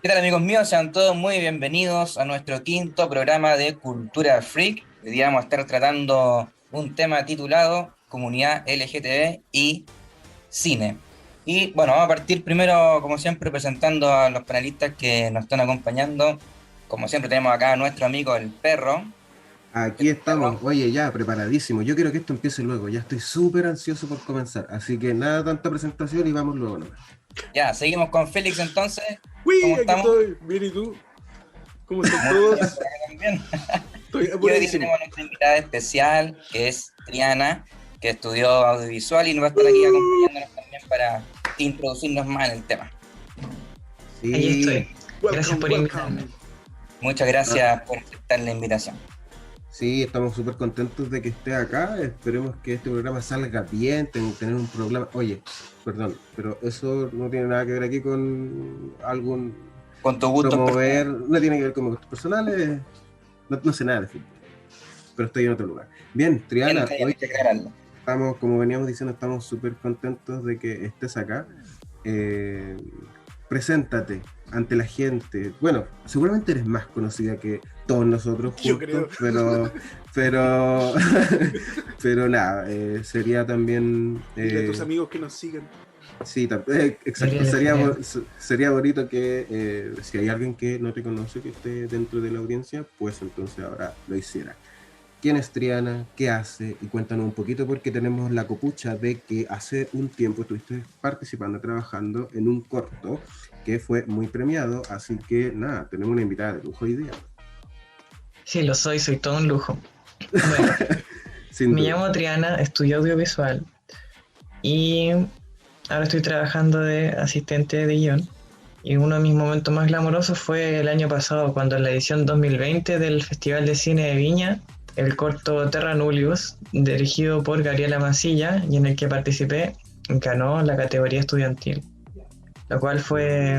¿Qué tal, amigos míos? Sean todos muy bienvenidos a nuestro quinto programa de Cultura Freak. Hoy día vamos a estar tratando un tema titulado Comunidad LGTB y Cine. Y bueno, vamos a partir primero, como siempre, presentando a los panelistas que nos están acompañando. Como siempre tenemos acá a nuestro amigo el perro. Aquí El estamos, perro. oye, ya preparadísimo. Yo quiero que esto empiece luego, ya estoy súper ansioso por comenzar. Así que nada, tanta presentación y vamos luego nomás. Ya, seguimos con Félix entonces. Uy, ¿Cómo aquí estamos? estoy. Bien, ¿y tú? ¿Cómo están Muy bien, todos? por acá también. Estoy Y hoy día apuradísimo. tenemos a nuestra invitada especial, que es Triana, que estudió audiovisual y nos va a estar aquí acompañándonos también para introducirnos más en el tema. Ahí Sí, estoy. Gracias por invitarme. Muchas gracias por aceptar la invitación. sí, estamos súper contentos de que esté acá. Esperemos que este programa salga bien, tener un programa. Oye, perdón, pero eso no tiene nada que ver aquí con algún Con tus gustos promover, personales. no tiene que ver con mis gustos personales. No sé nada de fútbol, pero estoy en otro lugar. Bien, Bien, Triana, está bien, hoy hay que aclararlo. estamos, como veníamos diciendo, estamos súper contentos de que estés acá. Eh, Preséntate ante la gente. Bueno, seguramente eres más conocida que todos nosotros Yo creo. juntos, pero, pero nada, sería también... Dile a tus amigos que nos sigan. Sí, exacto. Sería bonito que si hay alguien que no te conoce, que esté dentro de la audiencia, pues entonces ahora lo hiciera. ¿Quién es Triana? ¿Qué hace? Y cuéntanos un poquito porque tenemos la copucha de que hace un tiempo estuviste participando, trabajando en un corto que fue muy premiado, así que nada, tenemos una invitada de lujo hoy día. Sí, lo soy todo un lujo. Bueno, Sin me duda. llamo Triana, estudio audiovisual y ahora estoy trabajando de asistente de guión. Y uno de mis momentos más glamorosos fue el año pasado, cuando en la edición 2020 del Festival de Cine de Viña, el corto Terra Nullius, dirigido por Gabriela Mancilla y en el que participé, ganó la categoría estudiantil, lo cual fue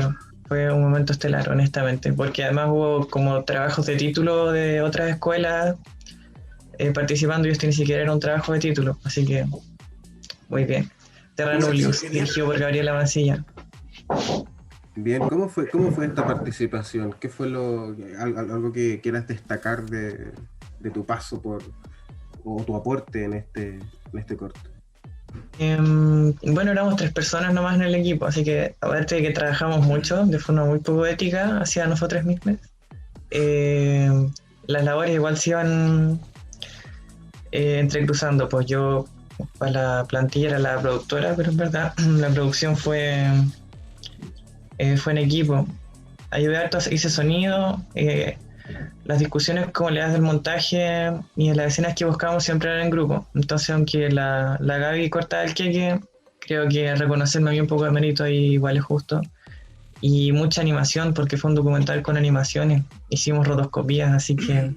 un momento estelar, honestamente, porque además hubo como trabajos de título de otras escuelas participando y este ni siquiera era un trabajo de título, así que muy bien. Terra Nullius, Genial. dirigido por Gabriela Mancilla. Bien, ¿cómo fue esta participación? ¿Qué fue algo que quieras destacar de tu paso o tu aporte en este corto? Bueno, éramos 3 personas nomás en el equipo, así que aparte de que trabajamos mucho, de forma muy poco ética, hacia nosotros mismos, eh, las labores igual se iban entrecruzando. Pues yo para la plantilla era la productora, pero en verdad la producción fue en equipo. Ayudé harto, hice sonido, las discusiones como le das del montaje y las escenas que buscábamos siempre eran en grupo. Entonces, aunque la Gaby cortaba el queque, creo que reconocerme a mí un poco de mérito ahí igual es justo. Y mucha animación, porque fue un documental con animaciones. Hicimos rotoscopías, así que ¿En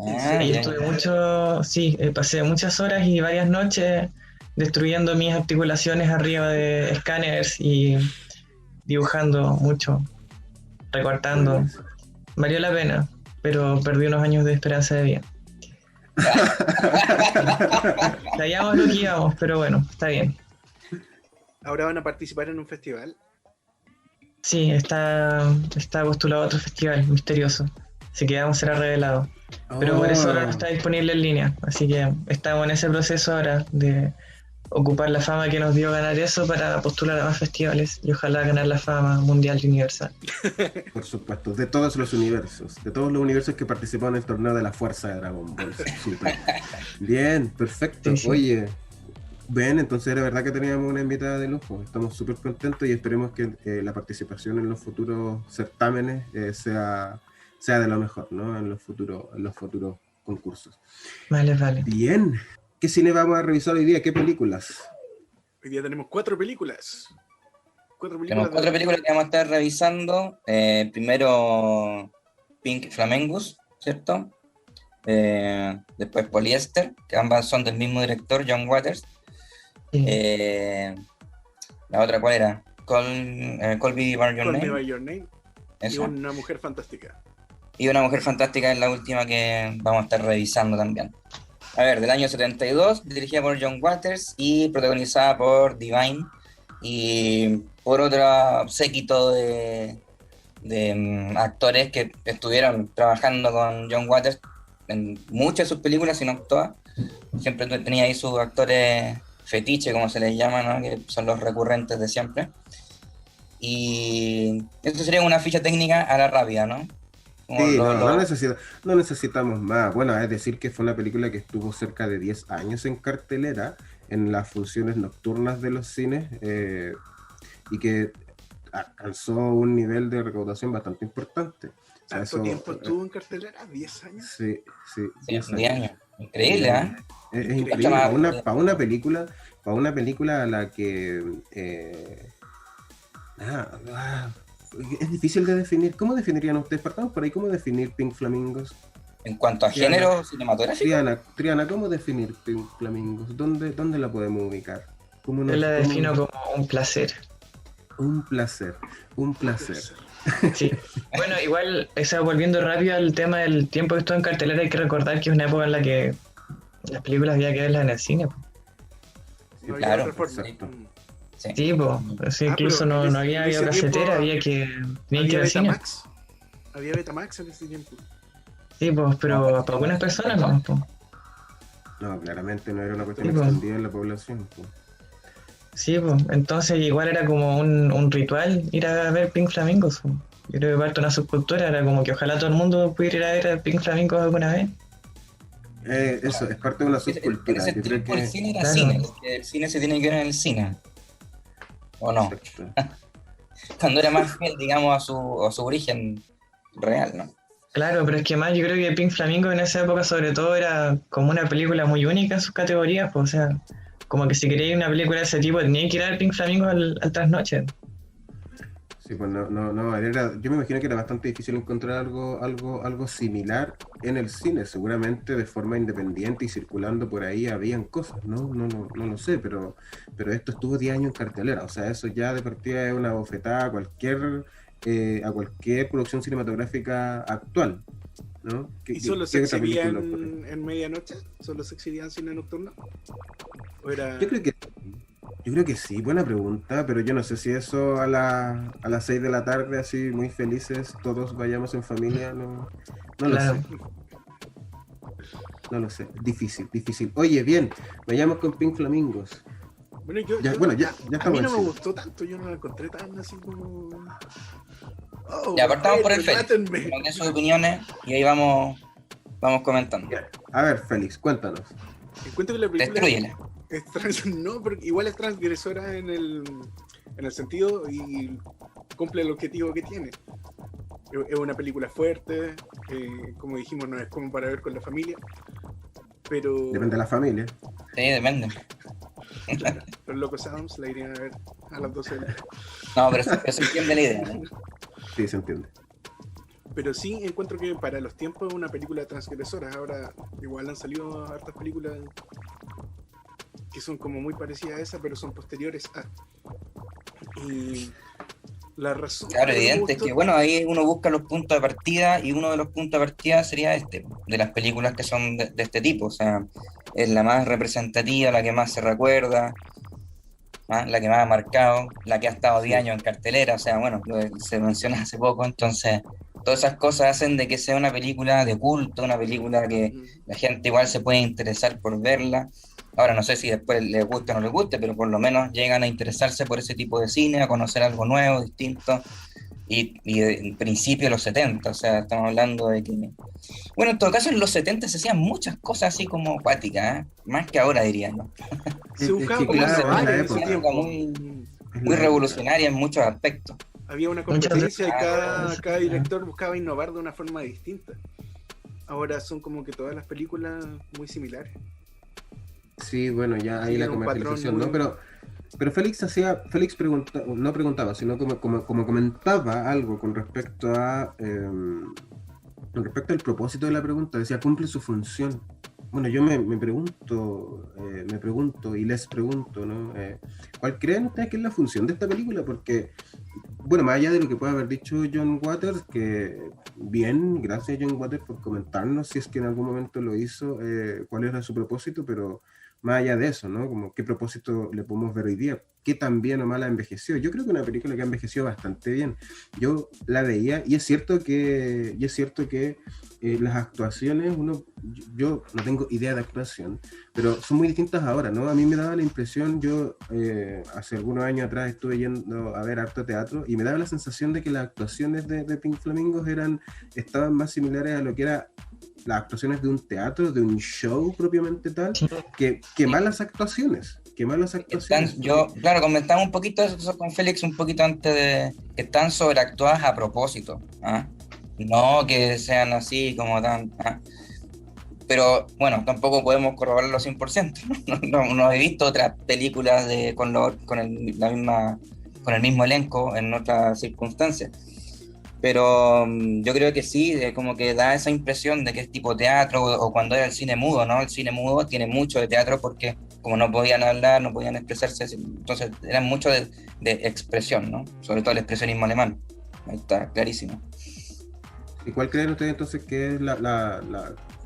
ahí serio? estuve mucho, sí, pasé muchas horas y varias noches destruyendo mis articulaciones arriba de escáneres y dibujando mucho, recortando. Buenísimo. Valió la pena, pero perdí unos años de esperanza de vida. Sabíamos lo que íbamos, pero bueno, está bien. Ahora van a participar en un festival. Sí, está postulado a otro festival misterioso, así que vamos a ser revelados. Pero por eso ahora no está disponible en línea, así que estamos en ese proceso ahora de ocupar la fama que nos dio ganar eso para postular a más festivales y ojalá ganar la fama mundial y universal. Por supuesto, de todos los universos que participaron en el torneo de la fuerza de Dragon Ball. Super. Bien, perfecto. Sí, sí. Oye, ven, entonces era verdad que teníamos una invitada de lujo. Estamos súper contentos y esperemos que la participación en los futuros certámenes sea de lo mejor, ¿no? En los futuros concursos. Vale. Bien, ¿qué cine vamos a revisar hoy día? ¿Qué películas? Hoy día tenemos 4 películas. 4 Tenemos películas 4 películas que vamos a estar revisando. Primero Pink Flamingos, ¿cierto? Después Polyester, que ambas son del mismo director, John Waters. Sí. La otra, ¿cuál era? Call Me By Your Call Me Name. By Your Name. Y Eso. Una mujer fantástica. Y Una Mujer Fantástica es la última que vamos a estar revisando también. A ver, del año 72, dirigida por John Waters y protagonizada por Divine y por otro séquito de actores que estuvieron trabajando con John Waters en muchas de sus películas, si no todas. Siempre tenía ahí sus actores fetiche, como se les llama, ¿no? Que son los recurrentes de siempre. Y esto sería una ficha técnica a la rápida, ¿no? Como Sí, no necesitamos más. Bueno, es decir que fue una película que estuvo cerca de 10 años en cartelera, en las funciones nocturnas de los cines, y que alcanzó un nivel de recaudación bastante importante. O sea, ¿Tanto tiempo estuvo en cartelera? ¿10 años? Sí, Sí, 10 10 años. años. Increíble, ¿eh? Es Increíble. increíble. Para una película a la que es difícil de definir. ¿Cómo definirían ustedes? Partamos por ahí, ¿cómo definir Pink Flamingos? En cuanto a Triana. género cinematográfico, Triana, ¿cómo definir Pink Flamingos? ¿Dónde la podemos ubicar? Yo la defino como un placer. Un placer. Sí. Bueno, igual, volviendo rápido al tema del tiempo que estuvo en cartelera, hay que recordar que es una época en la que las películas había que verlas en el cine. No había claro, otra forma. exacto. sí. Sí, pues. Incluso pero no había en ese casetera, tiempo tenía que ir al cine. Betamax. Había Betamax en ese tiempo. Sí, pues, pero para algunas personas no. Pues. No, claramente no era una cuestión Sí, pues. extendida en la población. Pues. Sí, pues. Entonces igual era como un ritual ir a ver Pink Flamingos. Pues. Yo creo que parte de una subcultura era como que ojalá todo el mundo pudiera ir a ver a Pink Flamingos alguna vez. Eso, es parte de una En subcultura. ese Yo creo tiempo el que... cine era Claro. cine, porque el cine se tiene que ver en el cine, ¿o no? Exacto. Cuando era más fiel, digamos, a su origen real, ¿no? Claro, pero es que más yo creo que Pink Flamingo en esa época sobre todo era como una película muy única en sus categorías, pues, o sea, como que si queréis una película de ese tipo tenía que ir a ver Pink Flamingo al trasnoche. Sí, pues yo me imagino que era bastante difícil encontrar algo similar en el cine. Seguramente de forma independiente y circulando por ahí habían cosas, ¿no? No lo sé, pero esto estuvo 10 años en cartelera. O sea, eso ya de partida es una bofetada a cualquier producción cinematográfica actual, ¿no? ¿Y solo se ¿Qué otra exhibían película ocurre? en medianoche? ¿Solo se exhibían cine nocturno? ¿O era... Yo creo que sí, buena pregunta, pero yo no sé si eso a las 6 de la tarde, así muy felices, todos vayamos en familia, no lo Claro. sé. No lo sé, difícil. Oye, bien, vayamos con Pink Flamingos. Bueno, Ya a estamos mí no me encima. gustó tanto, yo no la encontré tan así como... Ya partamos por el Félix. Félix, que nos dé sus opiniones y ahí vamos comentando. A ver, Félix, cuéntanos. Encuentro que la película Destrúyela. no, porque igual es transgresora en el sentido y cumple el objetivo que tiene. Es una película fuerte, como dijimos, no es como para ver con la familia, pero Depende de la familia. Sí, depende. claro, los Locos Adams la irían a ver a las 12 de la noche. No, pero se entiende la idea, ¿no? Sí, se entiende. Pero sí encuentro que para los tiempos es una película transgresora. Ahora igual han salido hartas películas que son como muy parecidas a esa, pero son posteriores a. Y la razón... Claro, que me evidente, es gustó- que bueno, ahí uno busca los puntos de partida y uno de los puntos de partida sería de las películas que son de este tipo, o sea, es la más representativa, la que más se recuerda, ¿ah? La que más ha marcado, la que ha estado 10 años en cartelera, o sea, bueno, se menciona hace poco, entonces todas esas cosas hacen de que sea una película de culto, una película que la gente igual se puede interesar por verla. Ahora no sé si después les guste o no les guste, pero por lo menos llegan a interesarse por ese tipo de cine, a conocer algo nuevo, distinto, y en principio de los 70, o sea, estamos hablando de que... Bueno, en todo caso en los 70 se hacían muchas cosas así como acuáticas, ¿eh? Más que ahora diría, ¿no? Se buscaba Es que como claro, innovar es la en ese época. tiempo. Muy- Es Muy la revolucionaria en muchos aspectos. Había una Muchas competencia y veces- cada director buscaba innovar de una forma distinta. Ahora son como que todas las películas muy similares. época. Sí, bueno, ya ahí Siguen la un patrón comercialización, muy- ¿no? Pero Félix no preguntaba, sino como comentaba algo con respecto con respecto al propósito de la pregunta, decía, cumple su función. Bueno, yo me pregunto y les pregunto, ¿no? ¿Cuál creen ustedes que es la función de esta película? Porque, bueno, más allá de lo que puede haber dicho John Waters, que bien, gracias John Waters por comentarnos si es que en algún momento lo hizo, cuál era su propósito, pero más allá de eso, ¿no? Como qué propósito le podemos ver hoy día, qué tan bien o mal ha envejecido. Yo creo que una película que ha envejecido bastante bien. Yo la veía y es cierto que las actuaciones, yo no tengo idea de actuación, pero son muy distintas ahora, ¿no? A mí me daba la impresión, yo hace algunos años atrás estuve yendo a ver harto teatro y me daba la sensación de que las actuaciones de Pink Flamingos estaban más similares a lo que era las actuaciones de un teatro, de un show propiamente tal, que malas actuaciones. Yo, claro, comentaba un poquito eso con Félix un poquito antes de que están sobreactuadas a propósito, ¿ah? No que sean así como tan... ¿ah? Pero bueno, tampoco podemos corroborarlo 100%. No he visto otras películas con el mismo elenco en otras circunstancias. Pero yo creo que sí, como que da esa impresión de que es tipo teatro, o cuando era el cine mudo, ¿no? El cine mudo tiene mucho de teatro porque como no podían hablar, no podían expresarse, entonces eran mucho de expresión, ¿no? Sobre todo el expresionismo alemán. Ahí está, clarísimo. ¿Y cuál creen ustedes entonces que es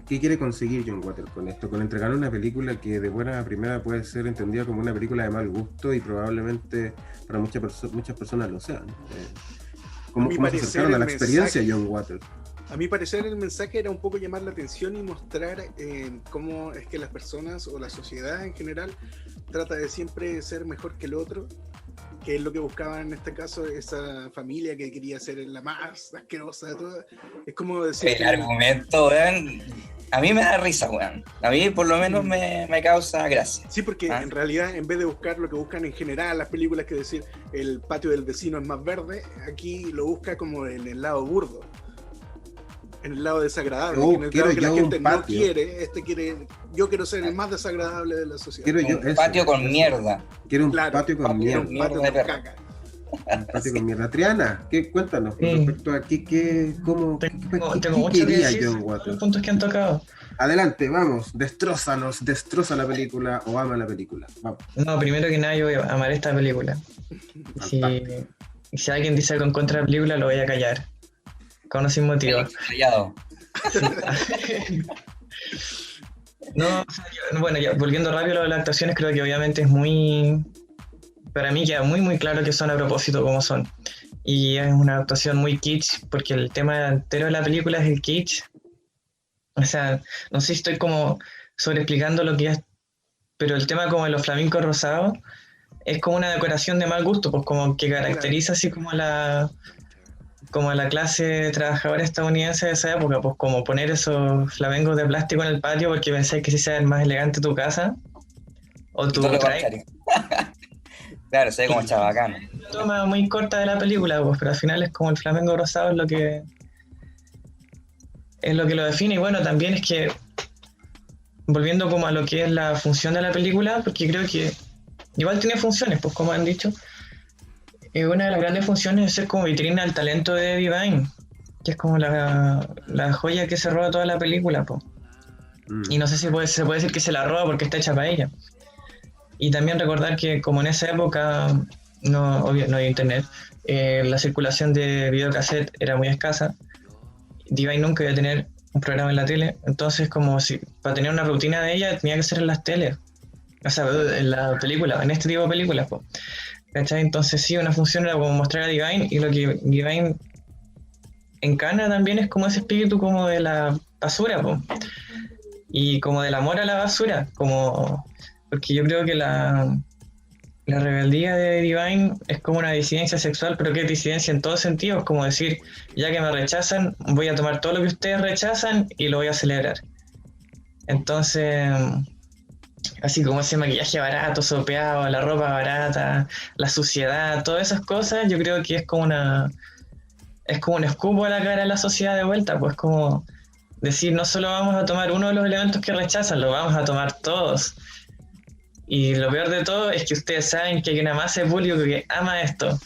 qué quiere conseguir John Waters con esto? Con entregar una película que de buena primera puede ser entendida como una película de mal gusto y probablemente para muchas personas lo sean. ¿Cómo se acercaron a la experiencia de John Waters? A mi parecer el mensaje era un poco llamar la atención y mostrar cómo es que las personas o la sociedad en general trata de siempre ser mejor que el otro, que es lo que buscaba en este caso esa familia que quería ser la más asquerosa de todas. Es como decir... El argumento, weón, a mí me da risa, weón. A mí por lo menos me causa gracia. Sí, porque en realidad en vez de buscar lo que buscan en general las películas, que decir el patio del vecino es más verde, aquí lo busca como en el lado burdo, en el lado desagradable, en el lado que la gente no quiere. Yo quiero ser el más desagradable de la sociedad. Un patio con mierda. Quiero un patio con mierda. Un patio con caca. Un patio con mierda. Triana, cuéntanos con respecto a qué quería John Waters. Los puntos que han tocado. Adelante, vamos, destroza la película o ama la película. Vamos. No, primero que nada yo voy a amar esta película. Si alguien dice algo en contra de la película, lo voy a callar. Con o sin motivo. Callado. No, bueno, ya volviendo rápido a las actuaciones, creo que obviamente es muy... Para mí queda muy muy claro que son a propósito como son. Y es una actuación muy kitsch, porque el tema entero de la película es el kitsch. O sea, no sé si estoy como sobreexplicando lo que es, pero el tema como de los flamencos rosados es como una decoración de mal gusto, pues como que caracteriza así como la clase trabajadora estadounidense de esa época, pues como poner esos flamencos de plástico en el patio porque pensáis que sí sea el más elegante tu casa o tu traje. Claro, se ve como chabacano. Toma muy corta de la película, pues, pero al final es como el flamenco rosado es lo que lo define. Y bueno, también es que volviendo como a lo que es la función de la película, porque creo que igual tiene funciones, pues como han dicho. Una de las grandes funciones es ser como vitrina al talento de Divine, que es como la joya que se roba toda la película, po. Y no sé si se puede decir que se la roba porque está hecha para ella. Y también recordar que como en esa época no había internet, la circulación de videocassette era muy escasa, Divine nunca iba a tener un programa en la tele, entonces como si para tener una rutina de ella tenía que ser en las teles, o sea, en la película, en este tipo de películas, po. ¿Cachai? Entonces sí, una función era como mostrar a Divine, y lo que Divine encarna también es como ese espíritu como de la basura, po. Y como del amor a la basura, como porque yo creo que la rebeldía de Divine es como una disidencia sexual, pero que es disidencia en todos sentidos, como decir, ya que me rechazan, voy a tomar todo lo que ustedes rechazan y lo voy a celebrar. Entonces, así como ese maquillaje barato, sopeado, la ropa barata, la suciedad, todas esas cosas, yo creo que es como un escupo a la cara de la sociedad de vuelta, pues como decir, no solo vamos a tomar uno de los elementos que rechazan, lo vamos a tomar todos. Y lo peor de todo es que ustedes saben que hay una masa de público que ama esto,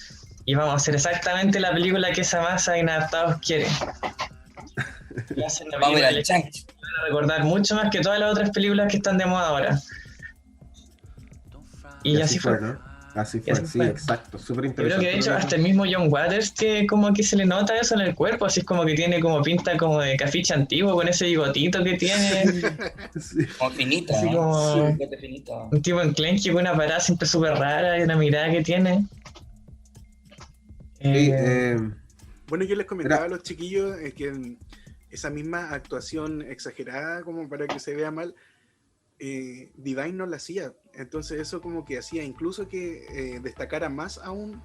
y vamos a hacer exactamente la película que esa masa de inadaptados quiere. Y hacen la película que van a recordar mucho más que todas las otras películas que están de moda ahora. Y así fue. ¿No? Así fue, sí, exacto, súper Yo creo interesante. que de hecho hasta el mismo John Waters que como que se le nota eso en el cuerpo, así es como que tiene como pinta como de cafiche antiguo con ese bigotito que tiene, Sí. Como finita, así ¿no? como Bigote finito. un tipo enclenque con una parada siempre súper rara y una mirada que tiene. Sí, Bueno, yo les comentaba Era- a los chiquillos que esa misma actuación exagerada como para que se vea mal, Divine no la hacía. Entonces eso como que hacía incluso que destacara más aún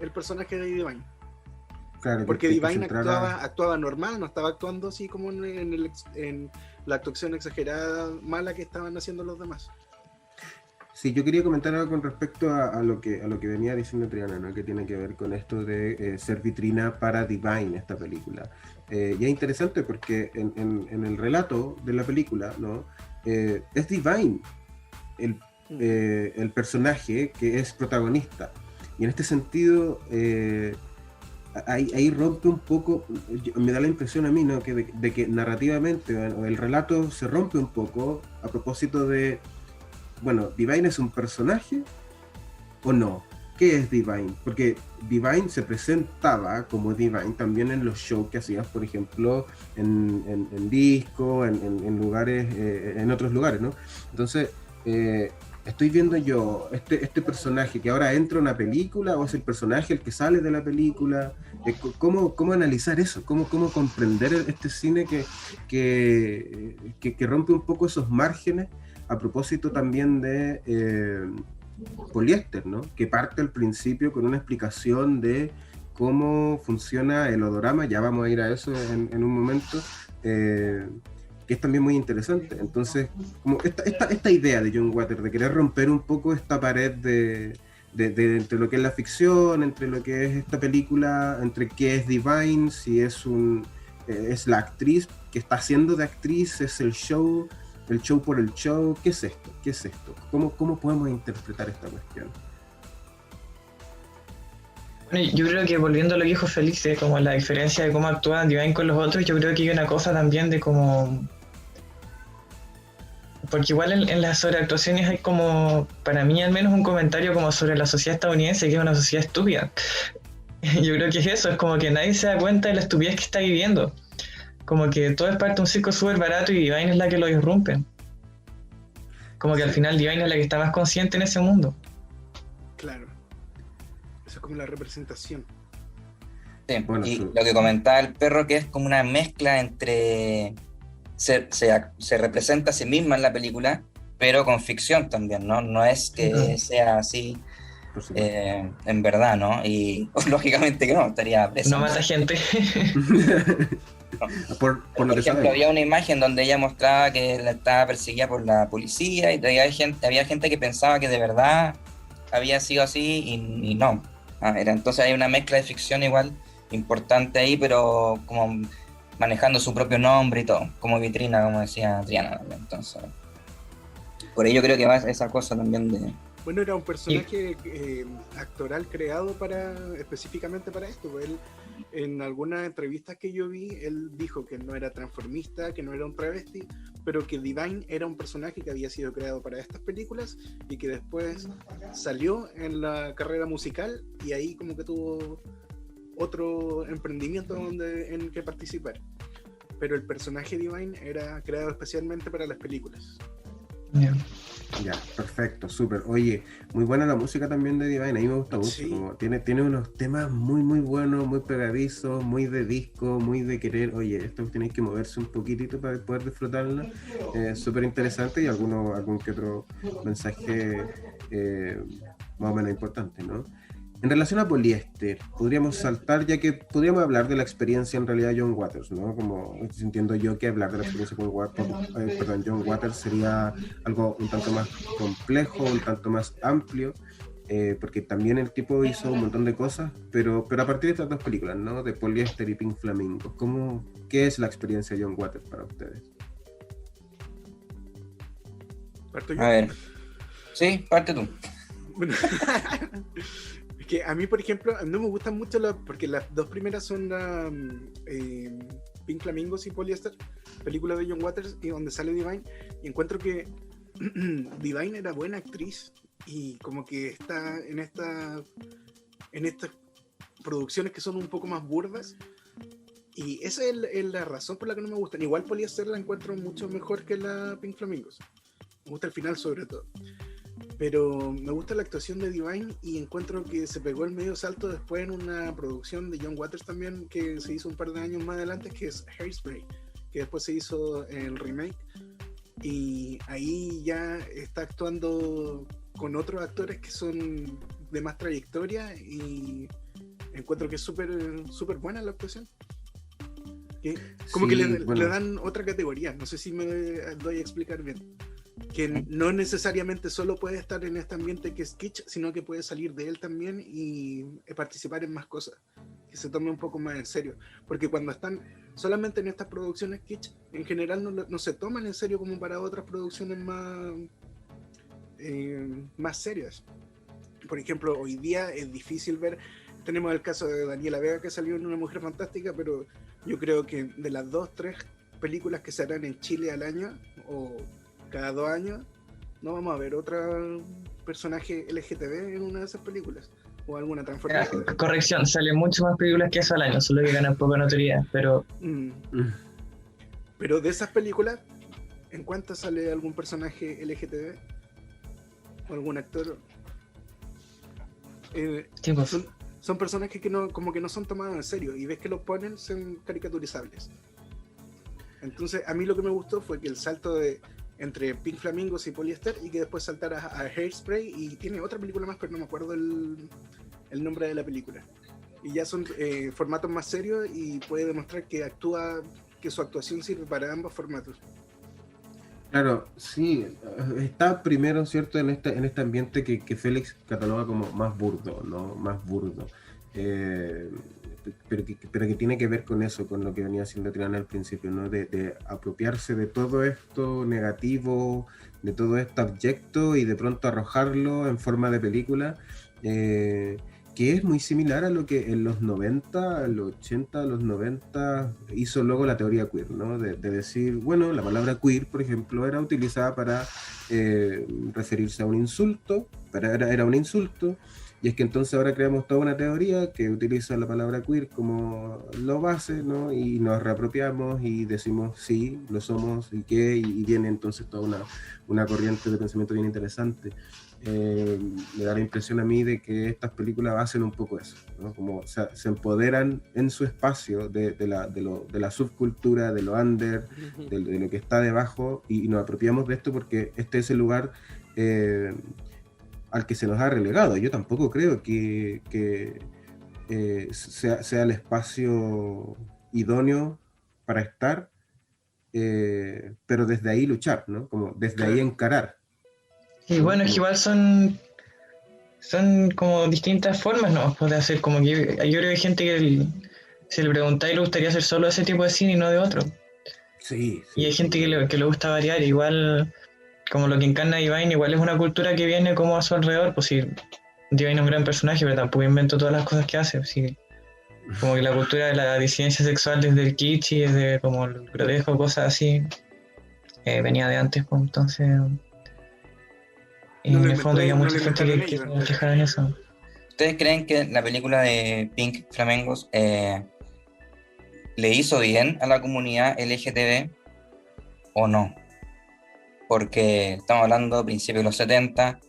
el personaje de Divine. claro, Porque que Divine se entrara- actuaba normal, no estaba actuando así como en la actuación exagerada, mala que estaban haciendo los demás. Sí, yo quería comentar algo con respecto a lo que venía diciendo Triana, ¿no? Que tiene que ver con esto de ser vitrina para Divine, esta película. Y es interesante porque en el relato de la película, ¿no? Es Divine el personaje que es protagonista. Y en este sentido, ahí rompe un poco, me da la impresión a mí, ¿no? Que de que narrativamente el relato se rompe un poco a propósito de, bueno, ¿Divine es un personaje o no? ¿Qué es Divine? Porque Divine se presentaba como Divine también en los shows que hacías, por ejemplo, en disco, en lugares, en otros lugares, ¿no? Entonces, estoy viendo yo este personaje que ahora entra a una película, o es el personaje el que sale de la película. ¿Cómo analizar eso? ¿Cómo comprender este cine que rompe un poco esos márgenes? A propósito también de Poliéster, ¿no? Que parte al principio con una explicación de cómo funciona el odorama, ya vamos a ir a eso en un momento, que es también muy interesante. Entonces, como esta idea de John Waters de querer romper un poco esta pared de entre lo que es la ficción, entre lo que es esta película, entre qué es Divine, si es es la actriz que está haciendo de actriz, es el show por el show. ¿Qué es esto? ¿Qué es esto? ¿Cómo podemos interpretar esta cuestión? Bueno, yo creo que volviendo a lo que dijo Félix, de como la diferencia de cómo actúa Divine con los otros, yo creo que hay una cosa también de como... Porque igual en las sobreactuaciones hay como, para mí al menos, un comentario como sobre la sociedad estadounidense, que es una sociedad estúpida. Yo creo que es eso, es como que nadie se da cuenta de la estupidez que está viviendo. Como que todo es parte de un circo súper barato y Divine es la que lo irrumpe. Como que al final Divine es la que está más consciente en ese mundo. Claro. Eso es como la representación. Sí, Bueno, y sí. lo que comentaba el perro, que es como una mezcla entre... Se representa a sí misma en la película, pero con ficción también, ¿no? No es que sea así Por supuesto. en verdad, ¿no? Y lógicamente que no, estaría presa. No mata gente. por Por lo que ejemplo, sabemos. había una imagen donde ella mostraba que la estaba perseguida por la policía y había gente que pensaba que de verdad había sido así y no. Entonces hay una mezcla de ficción igual importante ahí, pero como manejando su propio nombre y todo, como vitrina, como decía Adriana también. Entonces, por ello creo que va esa cosa también de... Bueno, era un personaje actoral creado específicamente para esto. Él, en algunas entrevistas que yo vi, él dijo que no era transformista, que no era un travesti, pero que Divine era un personaje que había sido creado para estas películas y que después salió en la carrera musical y ahí como que tuvo otro emprendimiento en que participar. Pero el personaje Divine era creado especialmente para las películas. Yeah. Ya, perfecto, súper. Oye, muy buena la música también de Divine, a mí me gusta mucho. Sí. Como tiene unos temas muy buenos, muy pegadizos, muy de disco, muy de querer, oye, esto tenéis que moverse un poquitito para poder disfrutarlo. Súper interesante y algún que otro mensaje más o menos importante, ¿no? En relación a Poliéster, podríamos saltar, ya que podríamos hablar de la experiencia en realidad de John Waters, ¿no? Como entiendo yo que hablar de la experiencia con John Waters sería algo un tanto más complejo, un tanto más amplio, porque también el tipo hizo un montón de cosas, pero a partir de estas dos películas, ¿no? De Poliéster y Pink Flamingo, ¿qué es la experiencia de John Waters para ustedes? ¿Parto yo? A ver, sí, parte tú. Bueno, es que a mí, por ejemplo, no me gustan mucho porque las dos primeras son Pink Flamingos y Polyester, película de John Waters y donde sale Divine, y encuentro que Divine era buena actriz, y como que está en estas producciones que son un poco más burdas, y esa es la razón por la que no me gustan. Igual Polyester la encuentro mucho mejor que la Pink Flamingos, me gusta el final sobre todo, pero me gusta la actuación de Divine, y encuentro que se pegó el medio salto después en una producción de John Waters también, que se hizo un par de años más adelante, que es Hairspray, que después se hizo el remake, y ahí ya está actuando con otros actores que son de más trayectoria, y encuentro que es súper buena la actuación. Que como Sí, que le bueno, dan otra categoría, no sé si me doy a explicar bien. Que no necesariamente solo puede estar en este ambiente que es kitsch, sino que puede salir de él también y participar en más cosas, que se tome un poco más en serio, porque cuando están solamente en estas producciones kitsch, en general no se toman en serio como para otras producciones más serias. Por ejemplo, hoy día es difícil ver, tenemos el caso de Daniela Vega, que salió en Una Mujer Fantástica, pero yo creo que de las 2-3 películas que se harán en Chile al año, o cada 2 años, no vamos a ver otro personaje LGTB en una de esas películas, o alguna transformación. Corrección, salen mucho más películas que eso al año, solo que ganan poca notoriedad, pero Pero de esas películas, ¿en cuántas sale algún personaje LGTB? ¿O algún actor? sí, pues, Son personajes que como que no son tomados en serio, y ves que los ponen, son caricaturizables. Entonces a mí lo que me gustó fue que el salto entre Pink Flamingos y Polyester, y que después saltara a Hairspray, y tiene otra película más, pero no me acuerdo el nombre de la película. Y ya son formatos más serios, y puede demostrar que su actuación sirve para ambos formatos. claro, sí, está primero, ¿cierto? En este ambiente que Félix cataloga como más burdo, ¿no? Más burdo. Eh, pero que tiene que ver con eso, con lo que venía haciendo Triana al principio, ¿no? De apropiarse de todo esto negativo, de todo esto abyecto, y de pronto arrojarlo en forma de película, que es muy similar a lo que en los 90, los 80, los 90 hizo luego la teoría queer, ¿no? De decir, bueno, la palabra queer, por ejemplo, era utilizada para referirse a un insulto, era un insulto. Y es que entonces ahora creamos toda una teoría que utiliza la palabra queer como lo base, ¿no? Y nos reapropiamos y decimos sí, lo somos, y qué, y viene entonces toda una corriente de pensamiento bien interesante. Me da la impresión a mí de que estas películas hacen un poco eso, ¿no? Como se empoderan en su espacio de la subcultura, de lo under, de lo que está debajo, y nos apropiamos de esto porque este es el lugar al que se nos ha relegado. Yo tampoco creo que sea el espacio idóneo para estar, pero desde ahí luchar, ¿no? Como desde ahí encarar. y bueno, es que igual son como distintas formas, ¿no? Pues de hacer, como que yo creo que hay gente que si le preguntáis le gustaría hacer solo ese tipo de cine y no de otro. Sí, Y hay gente que le gusta variar, igual como lo que encarna Divine, igual es una cultura que viene como a su alrededor, pues sí, Divine es un gran personaje, pero tampoco inventó todas las cosas que hace, pues sí, como que la cultura de la disidencia sexual desde el kitsch y desde como el grotesco, cosas así, venía de antes, pues entonces, en el fondo había mucha gente que se reflejaba en eso. ¿Ustedes creen que la película de Pink Flamingos le hizo bien a la comunidad LGTB o no? Porque estamos hablando de principios de los 70,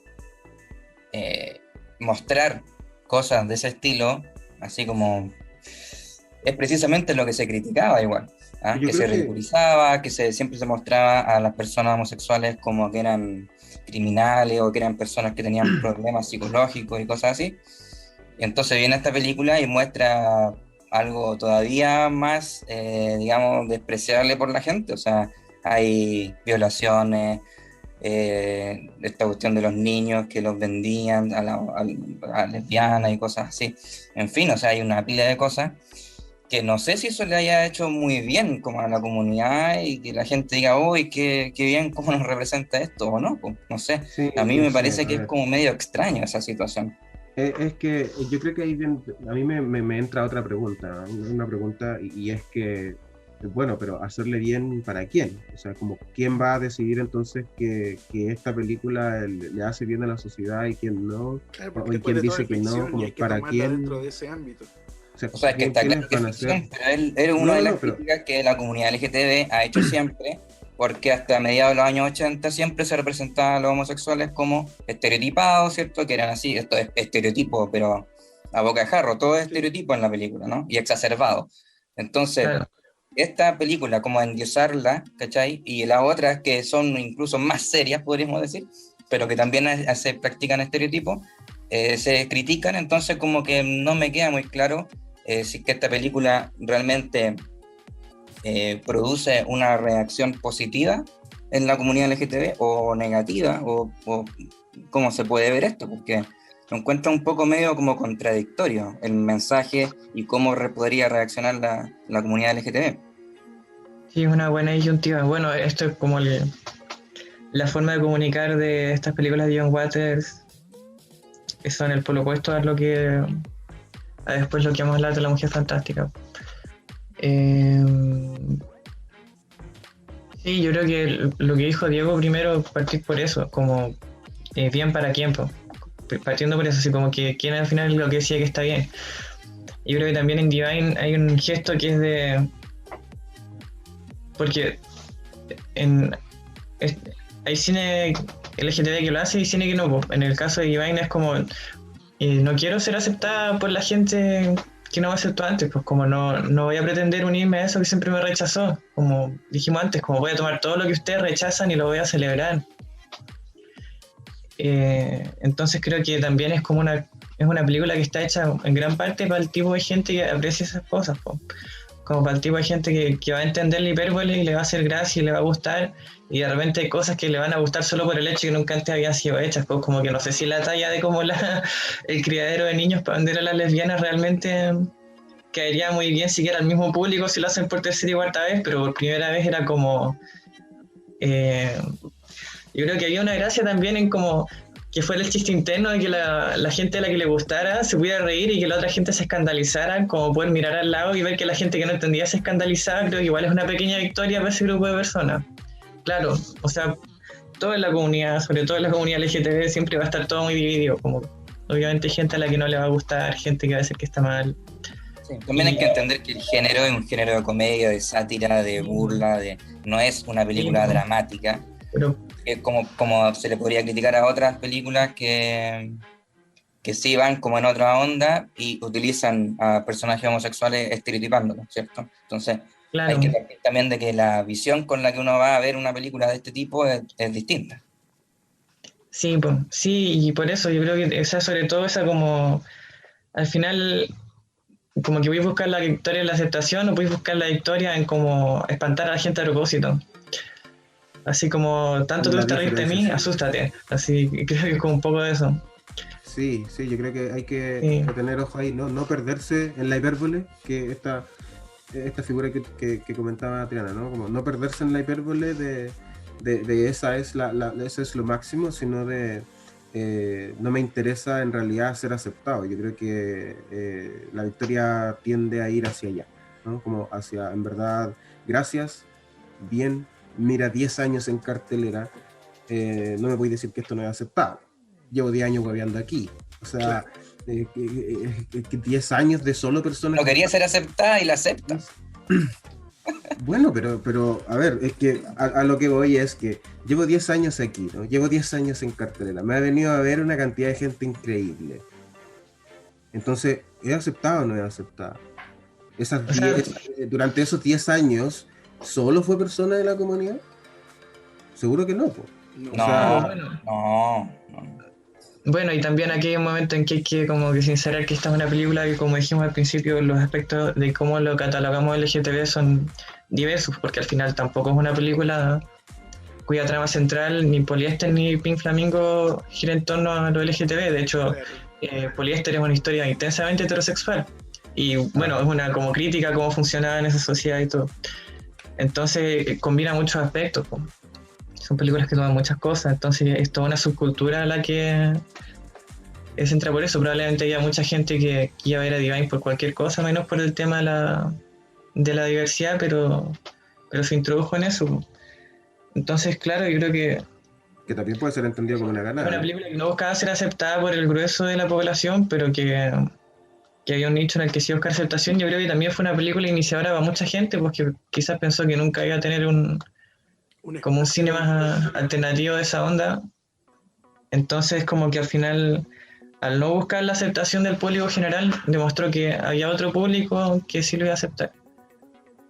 mostrar cosas de ese estilo, así como es precisamente lo que se criticaba igual, ¿ah? Que se ridiculizaba, siempre se mostraba a las personas homosexuales como que eran criminales o que eran personas que tenían problemas psicológicos y cosas así. Y entonces viene esta película y muestra algo todavía más, digamos, despreciable por la gente. O sea, hay violaciones, esta cuestión de los niños que los vendían a lesbianas y cosas así. En fin, o sea, hay una pila de cosas que no sé si eso le haya hecho muy bien como a la comunidad, y que la gente diga, uy, qué bien cómo nos representa esto, o no, pues, no sé. sí, a mí me parece que es como medio extraño esa situación. Es que yo creo que ahí a mí me entra otra pregunta, una pregunta, y es que bueno, pero hacerle bien para quién, o sea, como quién va a decidir entonces que esta película le hace bien a la sociedad y quién no, Claro, o porque quién después de todo dice es que no, ficción y como hay que para tomarla quién, dentro de ese ámbito. O sea, es que está claro que es van a ficción, hacer. pero él es una No, de las no, pero críticas que la comunidad LGTB ha hecho siempre, porque hasta mediados de los años 80 siempre se representaban a los homosexuales como estereotipados, ¿cierto? Que eran así, esto es estereotipo, pero a boca de jarro, todo es estereotipo en la película, ¿no? Y exacerbado. Entonces, Claro. esta película, como endiosarla, ¿cachai? Y las otras que son incluso más serias, podríamos decir, pero que también se practican estereotipos, se critican, entonces como que no me queda muy claro si es que esta película realmente produce una reacción positiva en la comunidad LGTB o negativa, o cómo se puede ver esto, porque lo encuentro un poco medio como contradictorio el mensaje y cómo podría reaccionar la comunidad LGTB. Sí, es una buena disyuntiva. Bueno, esto es como la forma de comunicar de estas películas de John Waters, que son el polo opuesto a lo que a después lo que hemos hablado de la Mujer Fantástica. Sí, yo creo que lo que dijo Diego primero, partir por eso, como bien para quién, po. Partiendo por eso, así como que quién al final lo que decía que está bien. Yo creo que también en Divine hay un gesto que es de... Porque hay cine LGTB que lo hace y cine que no, po. En el caso de Divine es como... no quiero ser aceptada por la gente que no me aceptó antes, pues como no voy a pretender unirme a eso que siempre me rechazó, como dijimos antes, como voy a tomar todo lo que ustedes rechazan y lo voy a celebrar. Entonces creo que también es como es una película que está hecha en gran parte para el tipo de gente que aprecia esas cosas, pues. Como para el tipo de gente que va a entender la hipérbole y le va a hacer gracia y le va a gustar, y de repente hay cosas que le van a gustar solo por el hecho que nunca antes habían sido hechas, pues como que no sé si la talla de como el criadero de niños para vender a las lesbianas realmente caería muy bien siquiera al mismo público si lo hacen por tercera y cuarta vez, pero por primera vez era como... yo creo que había una gracia también en como que fuera el chiste interno de que la gente a la que le gustara se pudiera reír y que la otra gente se escandalizara, como poder mirar al lado y ver que la gente que no entendía se escandalizaba. Creo que igual es una pequeña victoria para ese grupo de personas. Claro, o sea, toda la comunidad, sobre todo en la comunidad LGTB, siempre va a estar todo muy dividido, como obviamente hay gente a la que no le va a gustar, gente que va a decir que está mal. Sí, también hay que entender que el género es un género de comedia, de sátira, de burla, no es una película dramática. Pero Como se le podría criticar a otras películas que sí van como en otra onda y utilizan a personajes homosexuales estereotipándolos, ¿cierto? Entonces claro, hay que partir también de que la visión con la que uno va a ver una película de este tipo es distinta. sí, pues, sí, y por eso yo creo que esa, sobre todo esa como, al final, como que voy a buscar la victoria en la aceptación o voy a buscar la victoria en como espantar a la gente a propósito. Así como, tanto te La gusta reírte de mí, diferenciación. asústate. Así, creo que es como un poco de eso. Sí, sí, yo creo que hay que Sí, tener ojo ahí, no perderse en la hipérbole, que esta figura que comentaba Triana, ¿no? Como no perderse en la hipérbole de esa es eso es lo máximo, sino de no me interesa en realidad ser aceptado. Yo creo que la victoria tiende a ir hacia allá, ¿no? Como hacia, en verdad, gracias, bien, mira, 10 años en cartelera, no me voy a decir que esto no es aceptado. Llevo 10 años hueveando aquí. O sea, que 10 años de solo personas... No quería ser aceptada y la aceptas. Bueno, pero a ver, es que a lo que voy es que llevo 10 años aquí, ¿no? Llevo 10 años en cartelera. Me ha venido a ver una cantidad de gente increíble. Entonces, ¿he aceptado o no he aceptado? o sea, Durante esos 10 años, ¿solo fue persona de la comunidad? Seguro que no, po. No. O sea, bueno. No. Bueno, y también aquí hay un momento en que hay que como que sincerar que esta es una película que, como dijimos al principio, los aspectos de cómo lo catalogamos LGTB son diversos, porque al final tampoco es una película cuya trama central, ni Poliéster ni Pink Flamingo, gira en torno a lo LGTB. De hecho, Claro. Poliéster es una historia intensamente heterosexual. Y bueno, es una como crítica a cómo funcionaba en esa sociedad y todo. Entonces, combina muchos aspectos, po. Son películas que toman muchas cosas, entonces es toda una subcultura a la que se entra por eso. Probablemente haya mucha gente que iba a ver a Divine por cualquier cosa, menos por el tema de la diversidad, pero se introdujo en eso. Entonces, claro, yo creo que Que también puede ser entendido como una es una ganada. película que no buscaba ser aceptada por el grueso de la población, pero que había un nicho en el que sí buscar aceptación. Yo creo que también fue una película iniciadora para mucha gente, porque quizás pensó que nunca iba a tener como un cine más alternativo de esa onda. Entonces, como que al final, al no buscar la aceptación del público general, demostró que había otro público que sí lo iba a aceptar.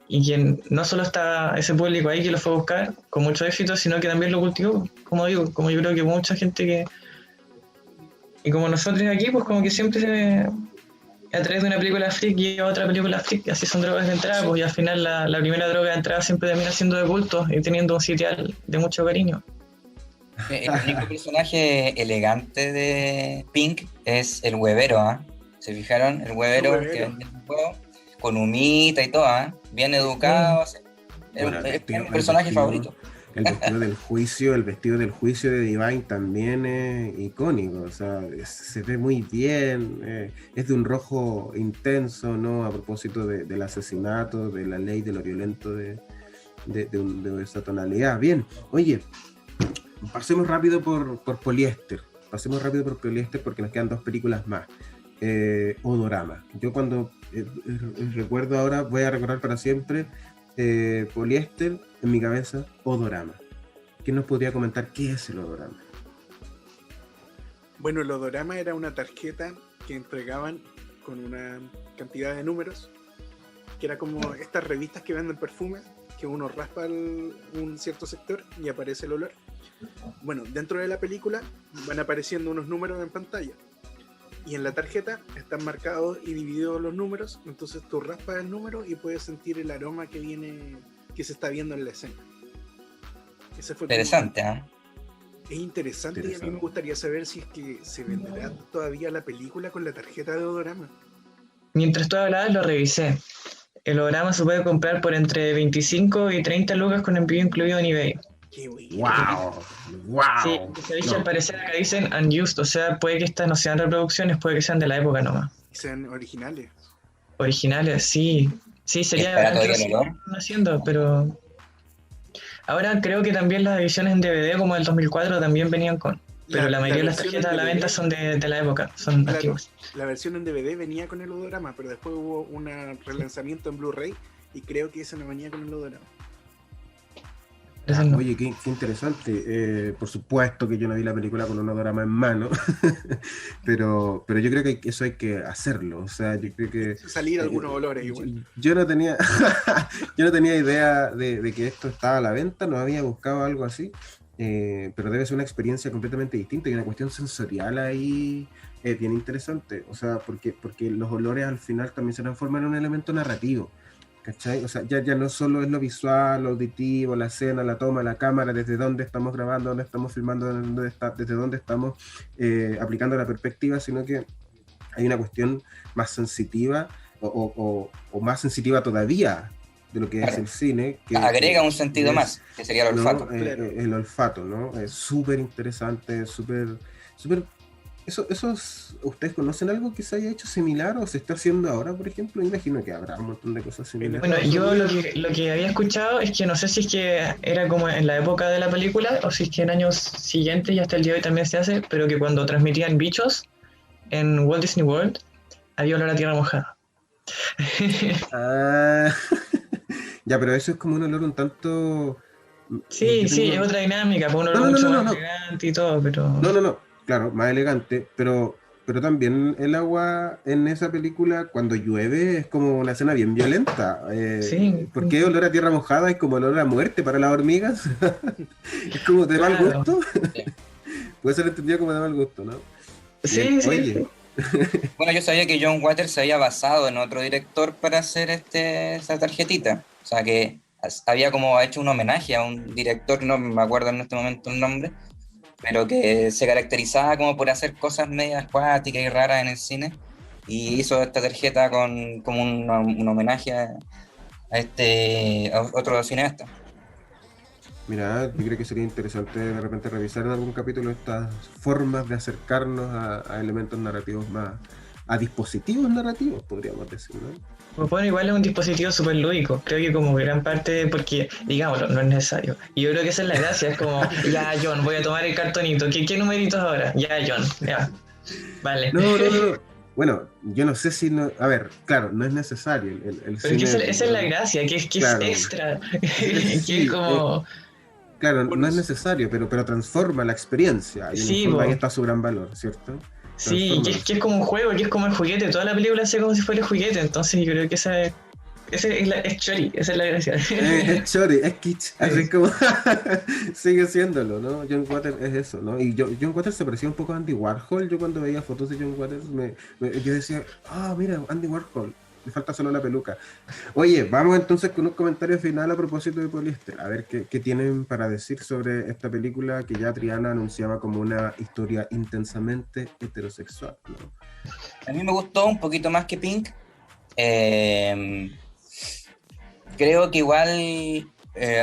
Y que no solo estaba ese público ahí que lo fue a buscar con mucho éxito, sino que también lo cultivó. Como digo, como yo creo que mucha gente que... Y como nosotros aquí, pues como que siempre a través de una película freak lleva otra película freak, así son drogas de entrada, pues y al final la primera droga de entrada siempre termina siendo de culto y teniendo un sitial de mucho cariño. El único personaje elegante de Pink es el huevero, ¿ah? ¿Se fijaron? El huevero que vende el juego, con humita y todo, ¿ah? Bien educado. Bueno, Es mi personaje favorito. El vestido del juicio de Divine también es icónico, o sea, se ve muy bien, es de un rojo intenso, ¿no? A propósito del asesinato, de la ley, de lo violento de esa tonalidad. Bien, oye, pasemos rápido por Poliéster porque nos quedan 2 películas más. Odorama. Yo cuando recuerdo ahora, voy a recordar para siempre Poliéster, en mi cabeza, Odorama. ¿Quién nos podría comentar qué es el Odorama? Bueno, el Odorama era una tarjeta que entregaban con una cantidad de números, que era como estas revistas que venden perfumes, que uno raspa un cierto sector y aparece el olor. Bueno, dentro de la película van apareciendo unos números en pantalla. Y en la tarjeta están marcados y divididos los números, entonces tú raspas el número y puedes sentir el aroma que se está viendo en la escena. Ese fue interesante, ¿eh? Es interesante y a mí me gustaría saber si es que se venderá todavía la película con la tarjeta de Odorama. Mientras tú hablabas lo revisé. El Odorama se puede comprar por entre 25 y 30 lucas con envío incluido en eBay. ¡Qué bueno! ¡Wow! Sí, al parecer acá dicen unused, o sea, puede que estas no sean reproducciones, puede que sean de la época nomás. Y sean originales. Originales, sí. Sí, sería haciendo, pero ahora creo que también las ediciones en DVD como del 2004 también venían con, pero la mayoría de las tarjetas a la venta son de la época, son antiguas. La versión en DVD venía con el Odorama, pero después hubo un relanzamiento en Blu-ray y creo que esa no venía con el Odorama. Oye, qué interesante. Por supuesto que yo no vi la película con un odorama en mano, pero yo creo que eso hay que hacerlo. O sea, yo creo que salir algunos olores igual. Yo no tenía idea de que esto estaba a la venta, no había buscado algo así, pero debe ser una experiencia completamente distinta y una cuestión sensorial ahí bien interesante. O sea, porque los olores al final también se transforman en un elemento narrativo. ¿Cachai? O sea, ya no solo es lo visual, lo auditivo, la escena, la toma, la cámara, desde dónde estamos grabando, dónde estamos filmando, desde dónde estamos aplicando la perspectiva, sino que hay una cuestión más sensitiva o más sensitiva todavía de lo que es el cine. Que agrega un sentido más, que sería el olfato. ¿No? El olfato, ¿no? Es súper interesante, súper... ¿Ustedes conocen algo que se haya hecho similar o se está haciendo ahora, por ejemplo? Imagino que habrá un montón de cosas similares. Bueno, yo lo que había escuchado es que no sé si es que era como en la época de la película o si es que en años siguientes y hasta el día de hoy también se hace, pero que cuando transmitían Bichos en Walt Disney World había olor a tierra mojada. Ya, pero eso es como un olor un tanto... Sí, es otra dinámica, un olor mucho más elegante y todo, pero... No. Claro, más elegante, pero también el agua en esa película cuando llueve es como una escena bien violenta. Sí. ¿Por qué olor a tierra mojada es como olor a muerte para las hormigas? Es como de mal gusto. Sí. Puede ser entendido como de mal gusto, ¿no? Sí. Oye. Bueno, yo sabía que John Waters se había basado en otro director para hacer esa tarjetita. O sea, que había como hecho un homenaje a un director, no me acuerdo en este momento el nombre, pero que se caracterizaba como por hacer cosas medias acuáticas y raras en el cine, y hizo esta tarjeta como un homenaje a otro cineasta. Mira, yo creo que sería interesante de repente revisar en algún capítulo estas formas de acercarnos a elementos narrativos a dispositivos narrativos, podríamos decir, ¿no? Pues bueno, igual es un dispositivo súper lúdico. Creo que como gran parte, porque, digámoslo, no es necesario. Y yo creo que esa es la gracia. Es como, ya, John, voy a tomar el cartonito. ¿Qué numeritos ahora? Ya, John, ya. Vale. No. Bueno, yo no sé si no... A ver, claro, no es necesario. El Pero es cine, que esa es la gracia, que claro, es extra. sí, Que es como... claro, Bueno, no es necesario, pero transforma la experiencia. Y en el Sí, fondo ahí po. está su gran valor, ¿cierto? Sí, que es como un juego, que es como el juguete. Toda la película se ve como si fuera el juguete. Entonces yo creo que es chori, esa es la gracia. Es chori, es kitsch, así como sigue siéndolo, ¿no? John Waters es eso, ¿no? Y John Waters se parecía un poco a Andy Warhol. Yo cuando veía fotos de John Waters, yo decía, mira, Andy Warhol, le falta solo la peluca. Oye, vamos entonces con un comentario final a propósito de Polyester. A ver qué tienen para decir sobre esta película que ya Triana anunciaba como una historia intensamente heterosexual, ¿no? A mí me gustó un poquito más que Pink. Creo que igual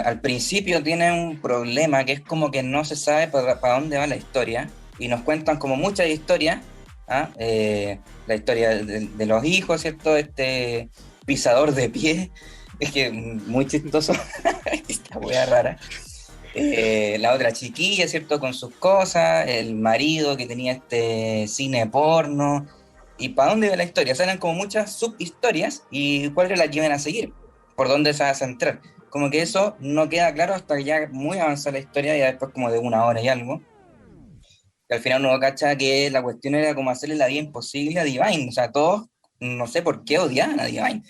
al principio tiene un problema que es como que no se sabe para dónde va la historia y nos cuentan como muchas historias, la historia de los hijos, ¿cierto? Este pisador de pie, es que muy chistoso, esta wea rara. La otra chiquilla, ¿cierto? Con sus cosas, el marido que tenía este cine porno. ¿Y para dónde va la historia? Salen como muchas subhistorias y cuál es la que iban a seguir, por dónde se va a centrar. Como que eso no queda claro hasta que ya muy avanzada la historia, ya después como de 1 hora y algo. Y al final uno cacha que la cuestión era como hacerle la vida imposible a Divine. O sea, todos, no sé por qué odiaban a Divine.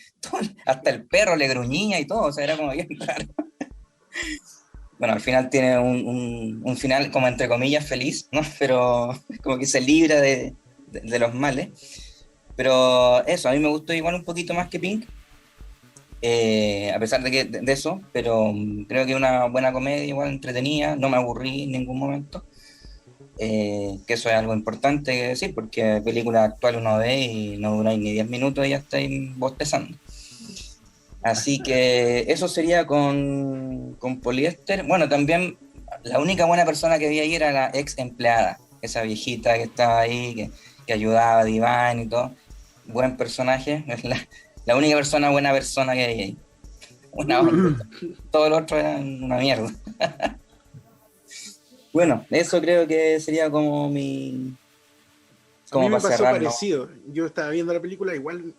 Hasta el perro le gruñía y todo, o sea, era como bien raro. Bueno, al final tiene un final como entre comillas feliz, ¿no? Pero como que se libra de los males. Pero eso, a mí me gustó igual un poquito más que Pink, a pesar de eso, pero creo que una buena comedia, igual entretenida, no me aburrí en ningún momento, que eso es algo importante que decir, porque películas actuales uno ve y no duráis ni 10 minutos y ya estáis bostezando. Así que eso sería con Polyester. Bueno, también la única buena persona que vi ahí era la ex empleada, esa viejita que estaba ahí, que ayudaba a Divine y todo. Buen personaje, es la única buena persona que hay ahí. Una onda. Todo lo otro era una mierda. Bueno, eso creo que sería como mi... Como a mí me pasó parecido. Yo estaba viendo la película, igual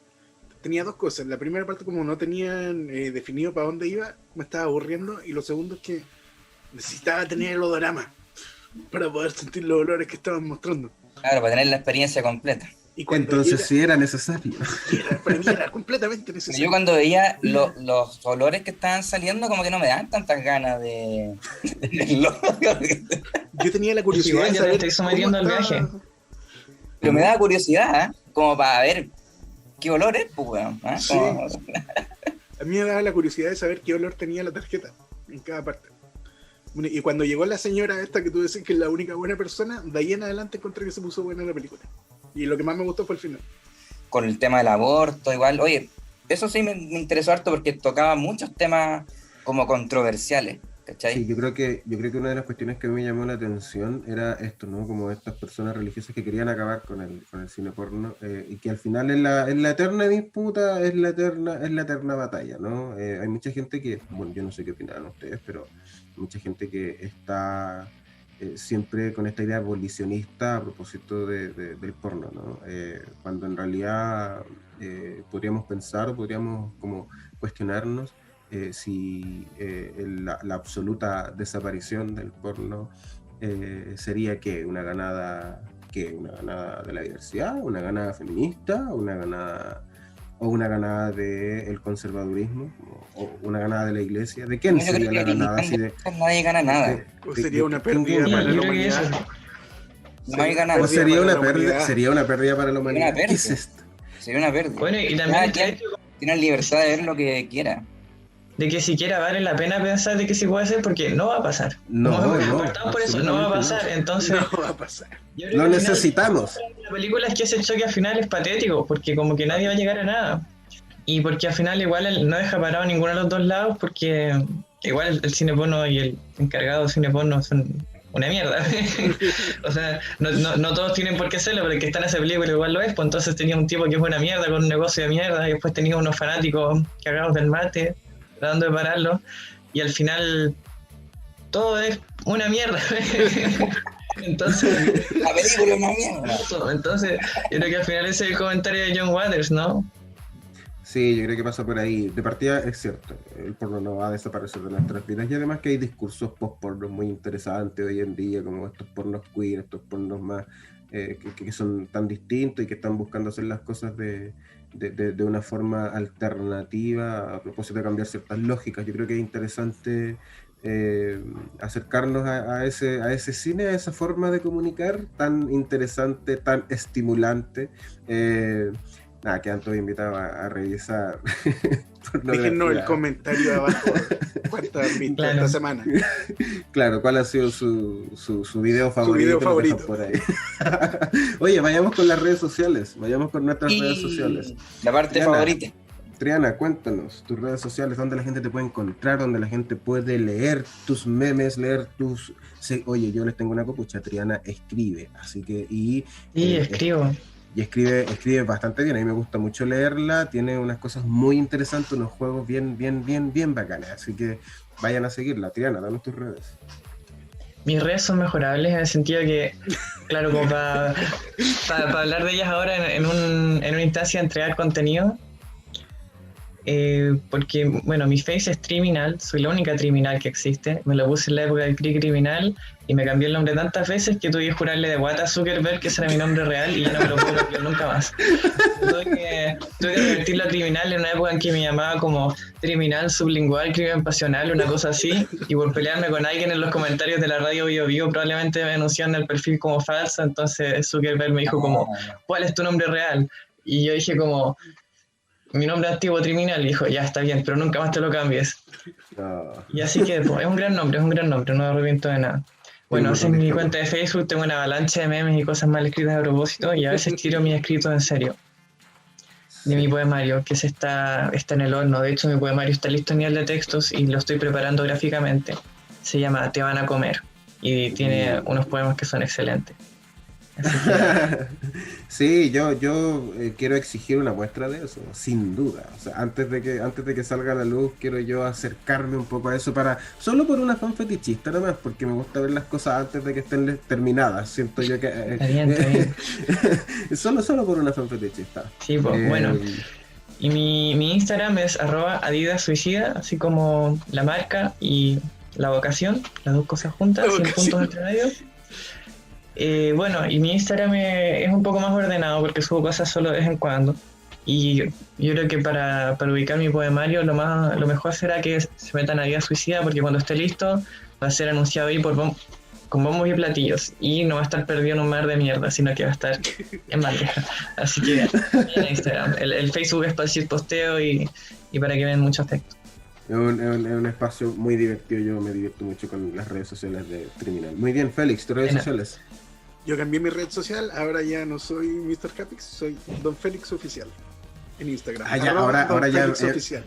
tenía dos cosas. La primera parte, como no tenían definido para dónde iba, me estaba aburriendo. Y lo segundo es que necesitaba tener el odorama para poder sentir los olores que estaban mostrando. Claro, para tener la experiencia completa. Y entonces sí era necesario. Para mí era completamente necesario. Yo cuando veía los olores que estaban saliendo, como que no me daban tantas ganas de yo tenía la curiosidad de saber te estoy sometiendo al viaje. Pero me daba curiosidad, como para ver qué olores, pues, weón. Sí. A mí me daba la curiosidad de saber qué olor tenía la tarjeta en cada parte. Y cuando llegó la señora esta que tú decís que es la única buena persona, de ahí en adelante encontré que se puso buena la película. Y lo que más me gustó fue el final. Con el tema del aborto, igual. Oye, eso sí me interesó harto porque tocaba muchos temas como controversiales, ¿cachai? Sí, yo creo que una de las cuestiones que me llamó la atención era esto, ¿no? Como estas personas religiosas que querían acabar con el cine porno, y que al final es la eterna disputa, es la eterna batalla, ¿no? Hay mucha gente que, bueno, yo no sé qué opinarán ustedes, pero mucha gente que está siempre con esta idea abolicionista a propósito del porno, ¿no? Cuando en realidad podríamos pensar o podríamos como cuestionarnos si la absoluta desaparición del porno sería ¿qué? Una ganada de la diversidad, una ganada feminista, una ganada del conservadurismo, o una ganada de la iglesia. ¿De quién sería la ganada? Así nadie gana nada. ¿O sería una pérdida para la humanidad? No hay ganado. ¿O sería una pérdida para la humanidad? ¿Qué es esto? Sería una pérdida. Bueno, y también tiene libertad de ver lo que quiera. De que siquiera vale la pena pensar de que sí puede ser, porque no va a pasar. No, por eso no va a pasar. Entonces, no va a pasar. Lo necesitamos. La película es que ese choque al final es patético, porque como que nadie va a llegar a nada. Y porque al final igual no deja parado ninguno de los dos lados, porque igual el cine porno y el encargado de cine porno son una mierda. O sea, no todos tienen por qué serlo, pero el que está en esa película igual lo es. Pues entonces tenía un tipo que es una mierda con un negocio de mierda, y después tenía unos fanáticos cagados del mate, tratando de pararlo, y al final todo es una mierda. Entonces, La película es una mierda. entonces, yo creo que al final ese es el comentario de John Waters, ¿no? Sí, yo creo que pasa por ahí. De partida es cierto, el porno no va a desaparecer de nuestras vidas, y además que hay discursos post-porno muy interesantes hoy en día, como estos pornos queer, estos pornos más que son tan distintos y que están buscando hacer las cosas de una forma alternativa a propósito de cambiar ciertas lógicas. Yo creo que es interesante acercarnos a ese cine, a esa forma de comunicar tan interesante, tan estimulante. Nada, quedan todos invitados a revisar. Déjenos el comentario abajo. ¿Cuántas vistas esta semana? Claro, ¿cuál ha sido su video favorito? Su video favorito. Por ahí. Oye, vayamos con las redes sociales. Vayamos con nuestras redes sociales. La parte Triana, favorita. Triana, cuéntanos tus redes sociales, dónde la gente te puede encontrar, dónde la gente puede leer tus memes, leer tus... Sí, oye, yo les tengo una copucha, Triana escribe, así que... Escribo. Y escribe bastante bien, a mí me gusta mucho leerla, tiene unas cosas muy interesantes, unos juegos bien bacanes, así que vayan a seguirla. Triana, danos tus redes. Mis redes son mejorables en el sentido que, claro, como para hablar de ellas ahora en una instancia de entregar contenido, porque, bueno, mi face es Triminal, soy la única Triminal que existe, me lo puse en la época del criminal y me cambié el nombre tantas veces que tuve que jurarle de guata a Zuckerberg que ese era mi nombre real y ya no me lo puedo cambiar nunca más. Tuve que convertirlo a Criminal en una época en que me llamaba como Criminal, Sublingual, Crimen Pasional, una cosa así, y por pelearme con alguien en los comentarios de la radio Bio Bio probablemente me denunciaron el perfil como falso, entonces Zuckerberg me dijo como, ¿cuál es tu nombre real? Y yo dije como... mi nombre antiguo Triminal, y dijo, ya está bien, pero nunca más te lo cambies. Y así que pues, es un gran nombre, no me arrepiento de nada. Bueno, esa es mi cuenta de Facebook, tengo una avalancha de memes y cosas mal escritas a propósito, y a veces tiro mis escritos en serio. De mi poemario, que está en el horno. De hecho, mi poemario está listo a nivel de textos y lo estoy preparando gráficamente. Se llama Te van a comer, y tiene unos poemas que son excelentes. Sí, yo quiero exigir una muestra de eso, sin duda. O sea, antes de que salga a la luz, quiero yo acercarme un poco a eso solo por una fan fetichista nomás, porque me gusta ver las cosas antes de que estén terminadas. Siento yo que está bien. solo por una fan fetichista. Sí, pues bueno. Y mi Instagram es @adidassuicida, así como la marca y la vocación, las dos cosas juntas, sin puntos entre medio. Bueno, y mi Instagram es un poco más ordenado porque subo cosas solo de vez en cuando. Y yo creo que para ubicar mi poemario lo mejor será que se metan a Adida Suicida, porque cuando esté listo va a ser anunciado ahí con bombos y platillos. Y no va a estar perdido en un mar de mierda, sino que va a estar en bandeja. Así que en Instagram. El Facebook es para decir posteo y para que vean muchos textos. Es un espacio muy divertido, yo me divierto mucho con las redes sociales de Criminal. Muy bien, Félix, tus redes sociales. Yo cambié mi red social, ahora ya no soy Mr. Capix, soy Don Félix Oficial en Instagram. Ahora ya Oficial.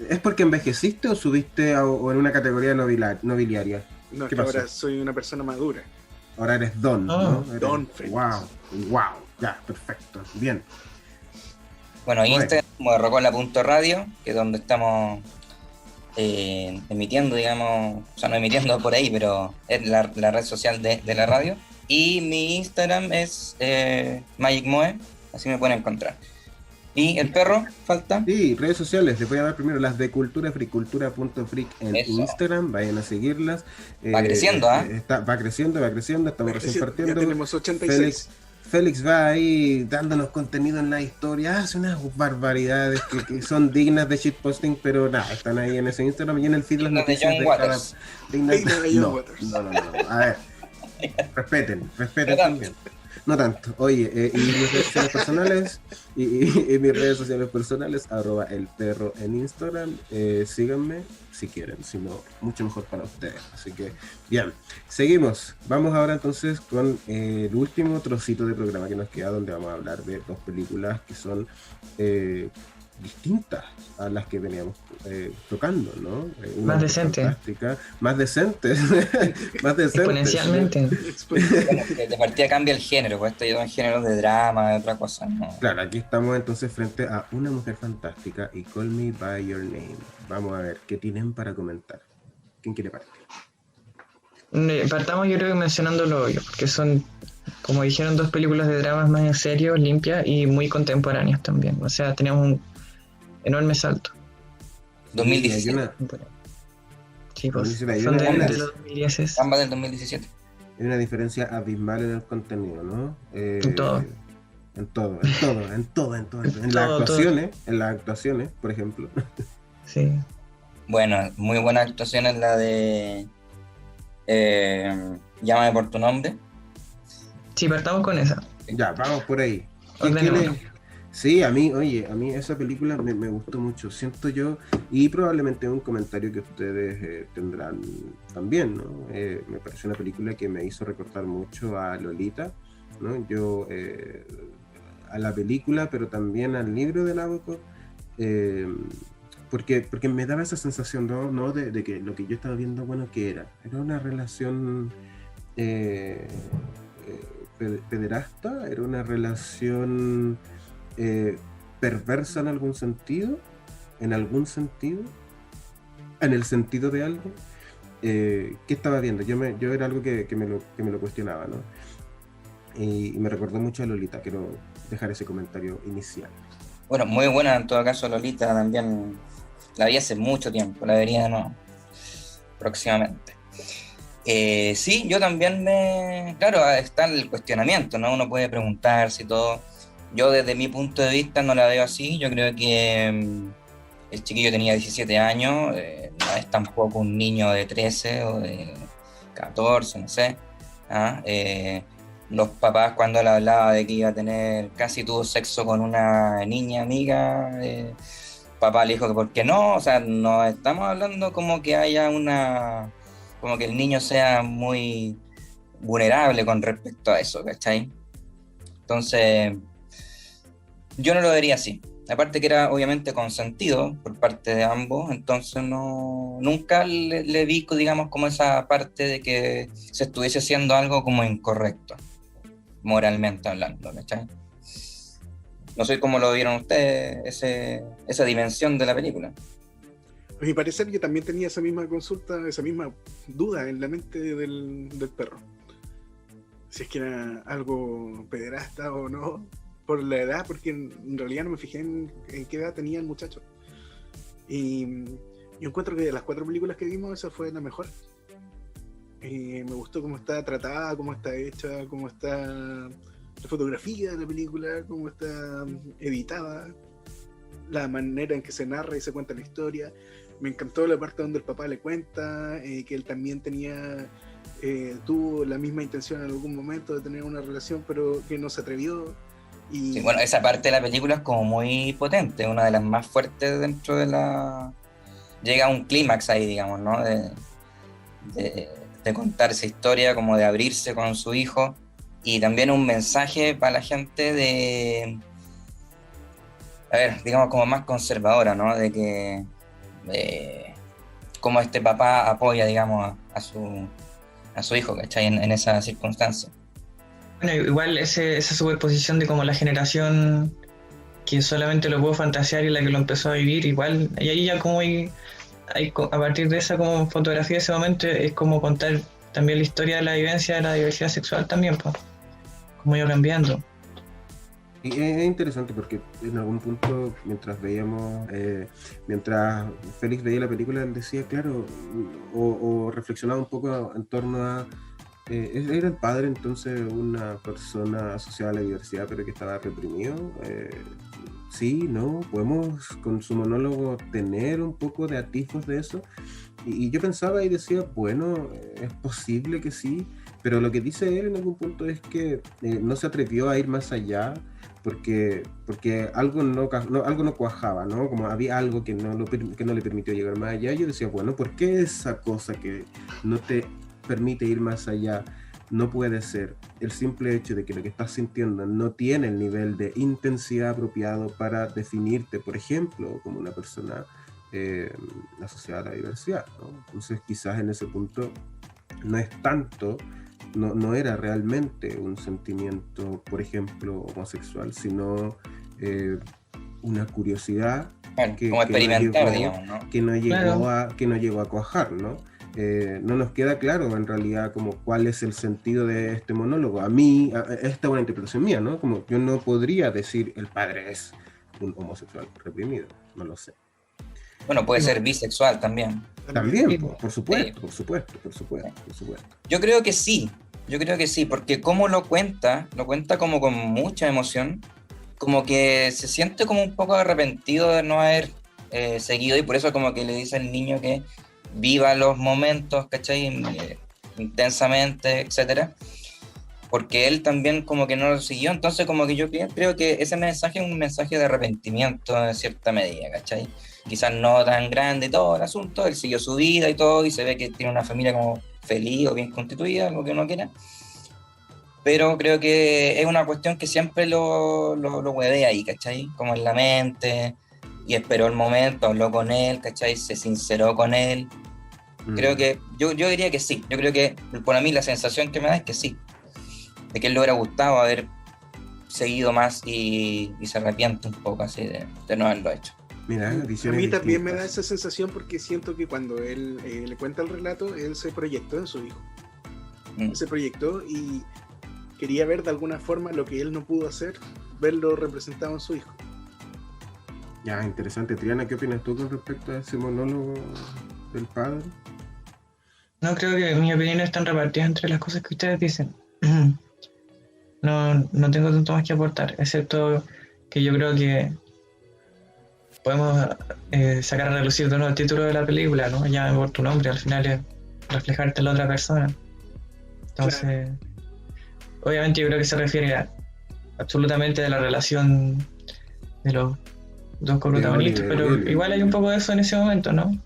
¿Es porque envejeciste o subiste o en una categoría nobiliaria? No, que ahora soy una persona madura. Ahora eres Don, ¿no? Don Félix. Wow, ya, perfecto, bien. Bueno, Instagram como rocola.radio, que es donde estamos emitiendo, digamos, o sea, no emitiendo por ahí, pero es la red social de la radio. Y mi Instagram es MagicMoe, así me pueden encontrar. ¿Y el perro? ¿Falta? Sí, redes sociales, les voy a dar primero las de Cultura Freak, cultura.freak en Instagram, vayan a seguirlas. Va creciendo, va creciendo, estamos recién partiendo. Ya tenemos 86. Félix va ahí dándonos contenido en la historia, hace unas barbaridades que son dignas de shitposting, pero nada, están ahí en ese Instagram y en el feed las noticias de cada... No, a ver, respeten también. No tanto. Oye, y mis redes sociales personales y mis redes sociales personales, @elperro en Instagram, síganme si quieren, si no, mucho mejor para ustedes. Así que, bien, seguimos. Vamos ahora entonces con el último trocito de programa que nos queda, donde vamos a hablar de dos películas que son distintas a las que veníamos tocando, ¿no? Más decente. Más decentes. Más decentes. Exponencialmente. Bueno, de partida cambia el género, pues esto lleva en géneros de drama, de otra cosa, ¿no? Claro, aquí estamos entonces frente a Una mujer fantástica y Call Me By Your Name. Vamos a ver, ¿qué tienen para comentar? ¿Quién quiere partir? Partamos yo creo que mencionando lo obvio, porque son, como dijeron, dos películas de dramas más en serio, limpias y muy contemporáneas también. O sea, tenemos un enorme salto. 2017. Sí, pues, Hay son de una- los 2010. Ambas del 2017. Hay una diferencia abismal en el contenido, ¿no? En todo. En todo. En las actuaciones, por ejemplo. Sí. Bueno, muy buena actuación es la de Llámame por tu nombre. Sí, partamos con esa. Ya, vamos por ahí. Ordenémonos. Sí, a mí esa película me gustó mucho, siento yo, y probablemente un comentario que ustedes tendrán también, ¿no? Me pareció una película que me hizo recordar mucho a Lolita, ¿no? Yo a la película, pero también al libro de Nabokov, porque me daba esa sensación, ¿no? De que lo que yo estaba viendo, bueno, que era una relación pederasta, era una relación perversa en algún sentido, en el sentido de algo. ¿Qué estaba viendo? Yo era algo que me lo cuestionaba, ¿no? Y me recordó mucho a Lolita. Quiero dejar ese comentario inicial. Bueno, muy buena en todo caso Lolita, también la vi hace mucho tiempo, la vería de nuevo próximamente. Sí, yo también claro, está el cuestionamiento, ¿no? Uno puede preguntarse y todo. Yo desde mi punto de vista no la veo así. Yo creo que el chiquillo tenía 17 años, no es tampoco un niño de 13 o de 14, no sé. Los papás, cuando él hablaba de que iba a tener, casi tuvo sexo con una niña amiga, papá le dijo que por qué no. O sea, no estamos hablando como que haya como que el niño sea muy vulnerable con respecto a eso, ¿cachai? Entonces, yo no lo vería así. Aparte que era obviamente consentido por parte de ambos, entonces nunca le vi, digamos, como esa parte de que se estuviese haciendo algo como incorrecto, moralmente hablando, ¿cachai? No sé cómo lo vieron ustedes, esa dimensión de la película. A mi parecer, yo también tenía esa misma consulta, esa misma duda en la mente del perro. Si es que era algo pederasta o no, por la edad, porque en realidad no me fijé en qué edad tenía el muchacho. Y yo encuentro que de las 4 películas que vimos, esa fue la mejor. Me gustó cómo está tratada, cómo está hecha, cómo está la fotografía de la película, cómo está editada, la manera en que se narra y se cuenta la historia. Me encantó la parte donde el papá le cuenta que él también tuvo la misma intención en algún momento de tener una relación, pero que no se atrevió. Sí, bueno, esa parte de la película es como muy potente, una de las más fuertes dentro de la... Llega a un clímax ahí, digamos, ¿no? De contar esa historia, como de abrirse con su hijo, y también un mensaje para la gente de... A ver, digamos, como más conservadora, ¿no? De que... cómo este papá apoya, digamos, a su hijo, ¿cachai? En esa circunstancia. Bueno, igual esa superposición de como la generación que solamente lo pudo fantasear y la que lo empezó a vivir, igual, y ahí ya como a partir de esa como fotografía de ese momento, es como contar también la historia de la vivencia de la diversidad sexual también, pues, como iba cambiando. Y es interesante porque en algún punto, mientras Félix veía la película, él decía, claro, o reflexionaba un poco en torno a... era el padre entonces una persona asociada a la diversidad pero que estaba reprimido. Sí, ¿no? Podemos con su monólogo tener un poco de atisbos de eso. Y yo pensaba y decía, bueno, es posible que sí, pero lo que dice él en algún punto es que no se atrevió a ir más allá porque algo no cuajaba, ¿no? Como había algo que no le permitió llegar más allá. Yo decía, bueno, ¿por qué esa cosa que no te permite ir más allá no puede ser el simple hecho de que lo que estás sintiendo no tiene el nivel de intensidad apropiado para definirte, por ejemplo, como una persona asociada a la diversidad, ¿no? Entonces quizás en ese punto no es tanto, no era realmente un sentimiento, por ejemplo, homosexual, sino una curiosidad como experimentar, no llegó, digamos, ¿no? que no llegó Claro. que no llegó a cuajar, ¿no? No nos queda claro en realidad como cuál es el sentido de este monólogo. A mí, esta es una interpretación mía, ¿no? Como yo no podría decir el padre es un homosexual reprimido, no lo sé. Bueno, puede ser bisexual también. También, Sí. por supuesto, por supuesto. Yo creo que sí, porque como lo cuenta como con mucha emoción, como que se siente como un poco arrepentido de no haber seguido, y por eso como que le dice al niño que viva los momentos, ¿cachai? Intensamente, etcétera, porque él también como que no lo siguió. Entonces como que yo creo que ese mensaje es un mensaje de arrepentimiento en cierta medida, ¿cachai? Quizás no tan grande todo el asunto, él siguió su vida y todo, y se ve que tiene una familia como feliz o bien constituida, algo que uno quiera, pero creo que es una cuestión que siempre lo huevea ahí, ¿cachai? Como en la mente, y esperó el momento, habló con él, ¿cachai? Se sinceró con él. Creo que, yo diría que sí, yo creo que por a mí la sensación que me da es que sí, de que él le hubiera gustado haber seguido más y se arrepiente un poco así de no haberlo hecho. Mira, A visiones mí también me da distintas. esa sensación porque siento que cuando él le cuenta el relato, él se proyectó en su hijo. Se proyectó y quería ver de alguna forma lo que él no pudo hacer, verlo representado en su hijo. Ya, interesante. Triana, ¿qué opinas tú con respecto a ese monólogo del padre? No, creo que mis opiniones están repartidas entre las cosas que ustedes dicen. No tengo tanto más que aportar, excepto que yo creo que podemos sacar a relucir de nuevo el título de la película, ¿no? Llame por tu nombre, al final es reflejarte en la otra persona. Entonces, obviamente yo creo que se refiere absolutamente a la relación de los dos coprotagonistas, Oliver, pero Oliver. igual hay un poco de eso en ese momento, ¿no?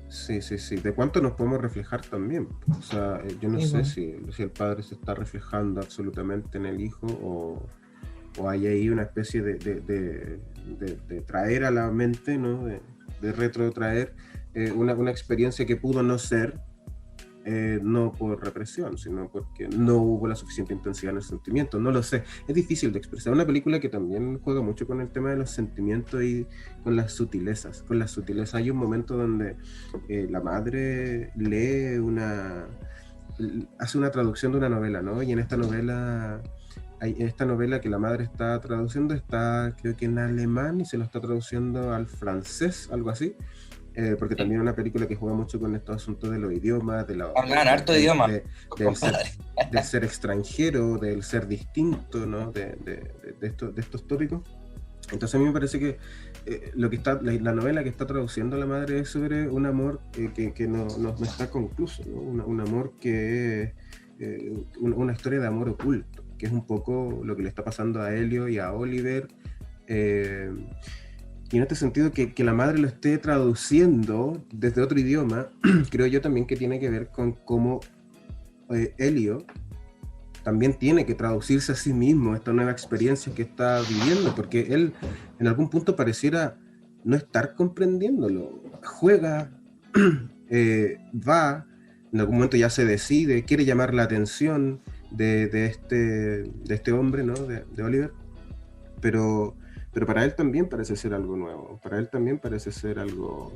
Sí. ¿De cuánto nos podemos reflejar también? O sea, yo no Sí, sé pues. si el padre se está reflejando absolutamente en el hijo o hay ahí una especie de traer a la mente, ¿no? De retrotraer una experiencia que pudo no ser, no por represión, sino porque no hubo la suficiente intensidad en el sentimiento. No lo sé, es difícil de expresar. Una película que también juega mucho con el tema de los sentimientos y con las sutilezas. Hay un momento donde la madre hace una traducción de una novela, ¿no? Y en esta novela que la madre está traduciendo está, creo que en alemán, y se lo está traduciendo al francés, algo así. Porque también es una película que juega mucho con estos asuntos de los idiomas, Hablan harto de idiomas, del ser extranjero, del ser distinto, ¿no? de estos tópicos. Entonces a mí me parece que la novela que está traduciendo la madre es sobre un amor que no está concluso, ¿no? Un amor que es una historia de amor oculto, que es un poco lo que le está pasando a Helio y a Oliver. Y en este sentido que la madre lo esté traduciendo desde otro idioma, creo yo también que tiene que ver con cómo Helio también tiene que traducirse a sí mismo esta nueva experiencia que está viviendo, porque él en algún punto pareciera no estar comprendiéndolo. Juega, va, en algún momento ya se decide, quiere llamar la atención de este hombre, ¿no? de Oliver, pero para él también parece ser algo nuevo, para él también parece ser algo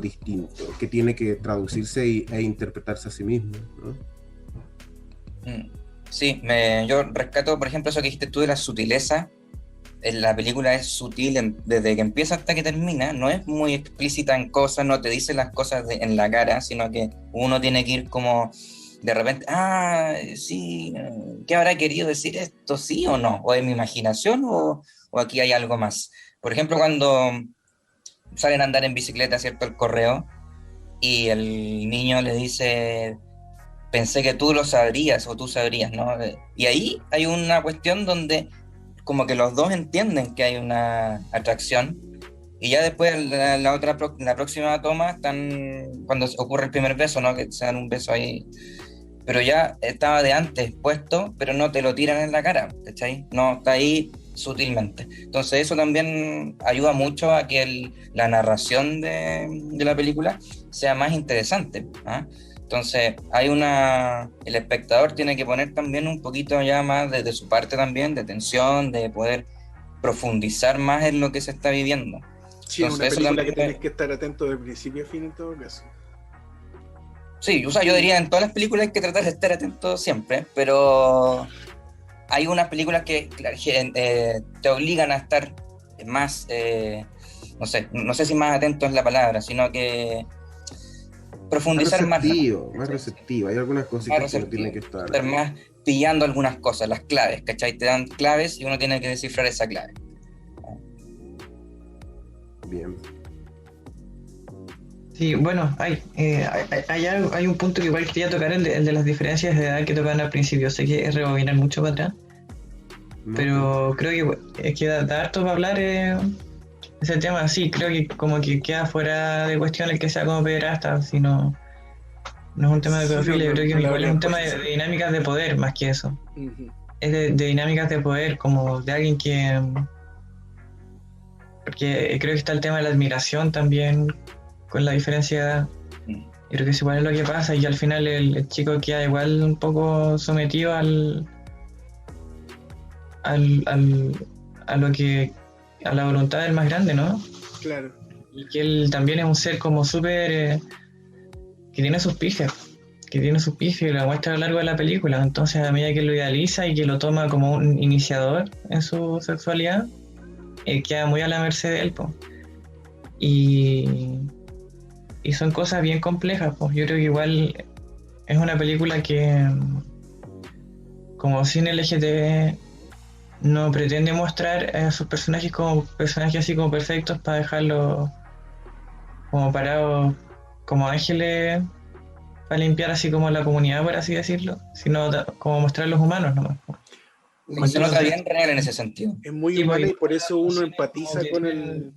distinto, que tiene que traducirse e interpretarse a sí mismo, ¿no? Sí, yo rescato, por ejemplo, eso que dijiste tú de la sutileza. En la película es sutil desde que empieza hasta que termina, no es muy explícita en cosas, no te dice las cosas en la cara, sino que uno tiene que ir como de repente, sí, ¿qué habrá querido decir esto? ¿Sí o no? ¿O es mi imaginación o aquí hay algo más? Por ejemplo, cuando salen a andar en bicicleta, ¿cierto? El correo, y el niño le dice, pensé que tú lo sabrías o tú sabrías, ¿no? Y ahí hay una cuestión donde como que los dos entienden que hay una atracción Y ya después, la próxima toma, cuando ocurre el primer beso, ¿no? Que se dan un beso ahí. Pero ya estaba de antes puesto, pero no te lo tiran en la cara, ¿cachai? No, está ahí sutilmente. Entonces eso también ayuda mucho a que la narración de la película sea más interesante, ¿ah? Entonces el espectador tiene que poner también un poquito ya más de su parte también, de tensión, de poder profundizar más en lo que se está viviendo. Sí, es una Entonces, eso película que también tenés que estar atento de principio a fin en todo caso. sí, o sea, yo diría en todas las películas hay que tratar de estar atento siempre, pero hay unas películas que claro, te obligan a estar más, no sé si más atento es la palabra, sino que profundizar más. Más receptivo. Hay algunas cositas que uno tiene que estar más pillando algunas cosas, las claves, ¿cachai? Te dan claves y uno tiene que descifrar esa clave. Bien. Sí, bueno, hay un punto que igual quería tocar, el de las diferencias de edad que tocaban al principio. Sé que es rebobinar mucho para atrás, No, pero creo que es que da harto para hablar ese tema. Sí, creo que como que queda fuera de cuestión el que sea como pederasta, si no es un tema de Sí, pedofilia. Yo creo que no le igual es habría un tema puesto. de dinámicas de poder más que eso. Ujú. Es de dinámicas de poder, como de alguien que... Porque creo que está el tema de la admiración también, con la diferencia de edad. Mm. Y creo que eso igual es lo que pasa, y al final el chico queda igual un poco sometido al, al- a lo que, a la voluntad del más grande, ¿no? Claro. Y que él también es un ser como súper, que tiene sus pifias, y lo muestra a lo largo de la película. Entonces, a medida que lo idealiza y que lo toma como un iniciador en su sexualidad, queda muy a la merced de él, po. Y, y son cosas bien complejas, pues yo creo que igual es una película que, como cine LGTB, no pretende mostrar a sus personajes como personajes así como perfectos para dejarlos como parados como ángeles para limpiar así como la comunidad, por así decirlo, sino como mostrar los humanos nomás. Y se nota Humanizan. bien real en ese sentido. Es muy Sí, humana porque y por eso uno como empatiza que tienen-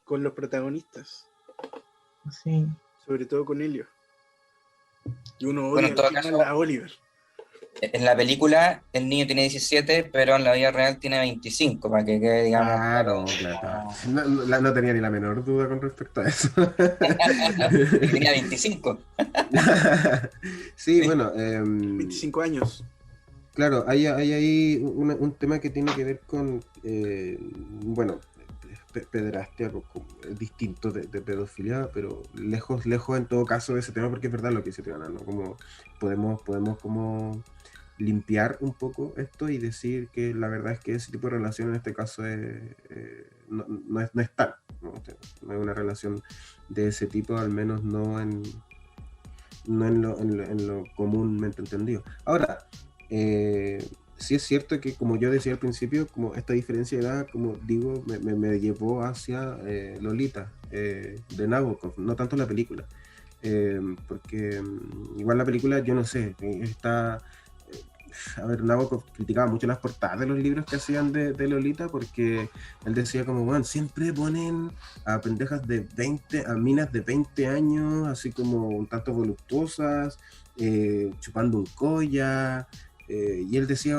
con los protagonistas, sí. sobre todo con Helio. Y uno Bueno, odia en al todo final caso, a Oliver. en la película el niño tiene 17, pero en la vida real tiene 25, para que quede, digamos, claro. No tenía ni la menor duda con respecto a eso. que tenía 25. Sí, Sí. bueno, 25 años. claro, hay ahí un tema que tiene que ver con, bueno, pederastia, distinto de pedofilia, pero lejos en todo caso de ese tema, porque es verdad lo que dice Triana, ¿no? Como podemos como limpiar un poco esto y decir que la verdad es que ese tipo de relación en este caso no es tal, ¿no? No es una relación de ese tipo, al menos no en lo comúnmente entendido. Ahora, sí es cierto que, como yo decía al principio, como esta diferencia de edad, como digo, me llevó hacia Lolita, de Nabokov, no tanto la película. Porque igual la película, yo no sé, está... A ver, Nabokov criticaba mucho las portadas de los libros que hacían de Lolita, porque él decía como, bueno, siempre ponen a pendejas de 20, a minas de 20 años, así como un tanto voluptuosas, chupando un colla, y él decía,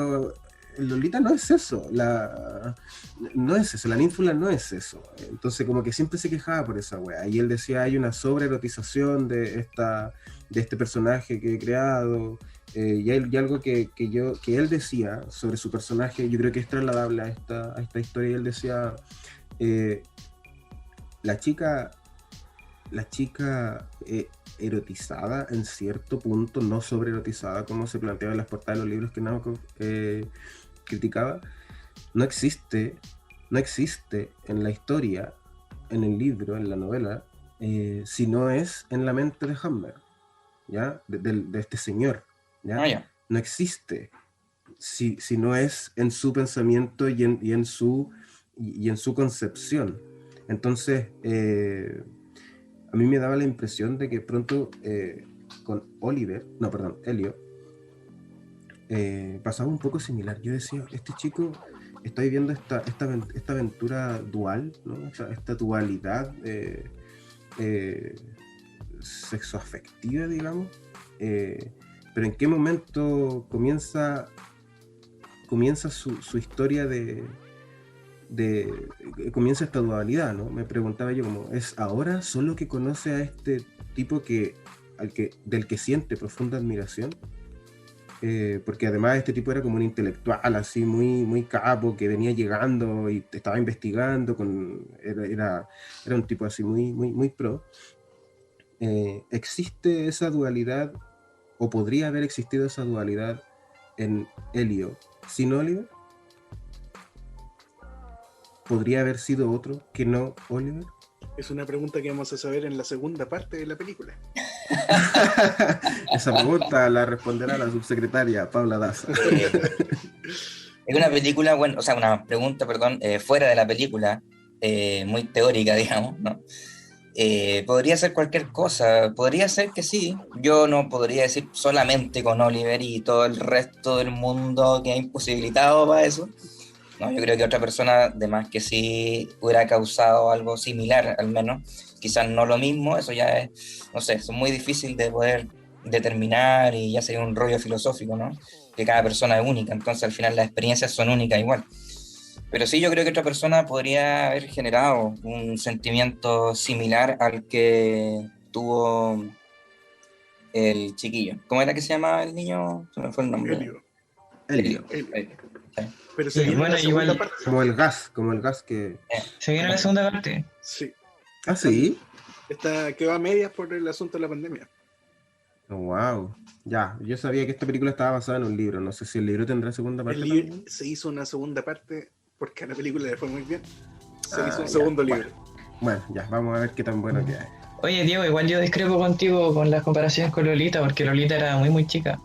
Lolita no es eso, no es eso, la ninfula no es eso. Entonces como que siempre se quejaba por esa wea, y él decía, hay una sobreerotización de este personaje que he creado. Y algo que él decía sobre su personaje, yo creo que es trasladable a esta historia, y él decía, la chica erotizada en cierto punto, no sobre erotizada como se planteaba en las portadas de los libros que Nabokov criticaba, no existe en la historia, en el libro, en la novela, si no es en la mente de Hammer, ¿ya? De este señor, ¿ya? Ah, ya. No existe si no es en su pensamiento y en su concepción. Entonces, a mí me daba la impresión de que pronto con Helio, pasaba un poco similar. Yo decía, este chico está viviendo esta aventura dual, ¿no? Esta dualidad sexoafectiva, digamos. Pero en qué momento comienza su historia comienza esta dualidad, ¿no? Me preguntaba yo, como, ¿es ahora solo que conoce a este tipo del que siente profunda admiración? Porque además este tipo era como un intelectual así muy capo, que venía llegando y estaba investigando, era un tipo así muy pro. ¿Existe esa dualidad, o podría haber existido esa dualidad en Elio sin Oliver? ¿Podría haber sido otro que no Oliver? Es una pregunta que vamos a saber en la segunda parte de la película. Esa pregunta la responderá la subsecretaria Paula Daza. Es una película, bueno, o sea, una pregunta, perdón, fuera de la película, muy teórica, digamos, ¿no? Podría ser cualquier cosa, podría ser que sí. Yo no podría decir solamente con Oliver y todo el resto del mundo que ha imposibilitado para eso. No, yo creo que otra persona, además que sí hubiera causado algo similar, al menos, quizás no lo mismo, eso ya es, no sé, es muy difícil de poder determinar y ya sería un rollo filosófico, ¿no? Que cada persona es única, entonces al final las experiencias son únicas igual. Pero sí, yo creo que otra persona podría haber generado un sentimiento similar al que tuvo el chiquillo. ¿Cómo era que se llamaba el niño? Se me fue el nombre. Helio. Pero se viene bueno, la segunda igual, parte. Como el gas que... se viene la segunda parte. Sí. ¿Ah, sí? Que va a medias por el asunto de la pandemia. Oh, wow. Ya, yo sabía que esta película estaba basada en un libro. No sé si el libro tendrá segunda parte. Se hizo una segunda parte porque a la película le fue muy bien. Se hizo un ya, segundo libro. Bueno, ya, vamos a ver qué tan bueno queda. Oye, Diego, igual yo discrepo contigo con las comparaciones con Lolita, porque Lolita era muy chica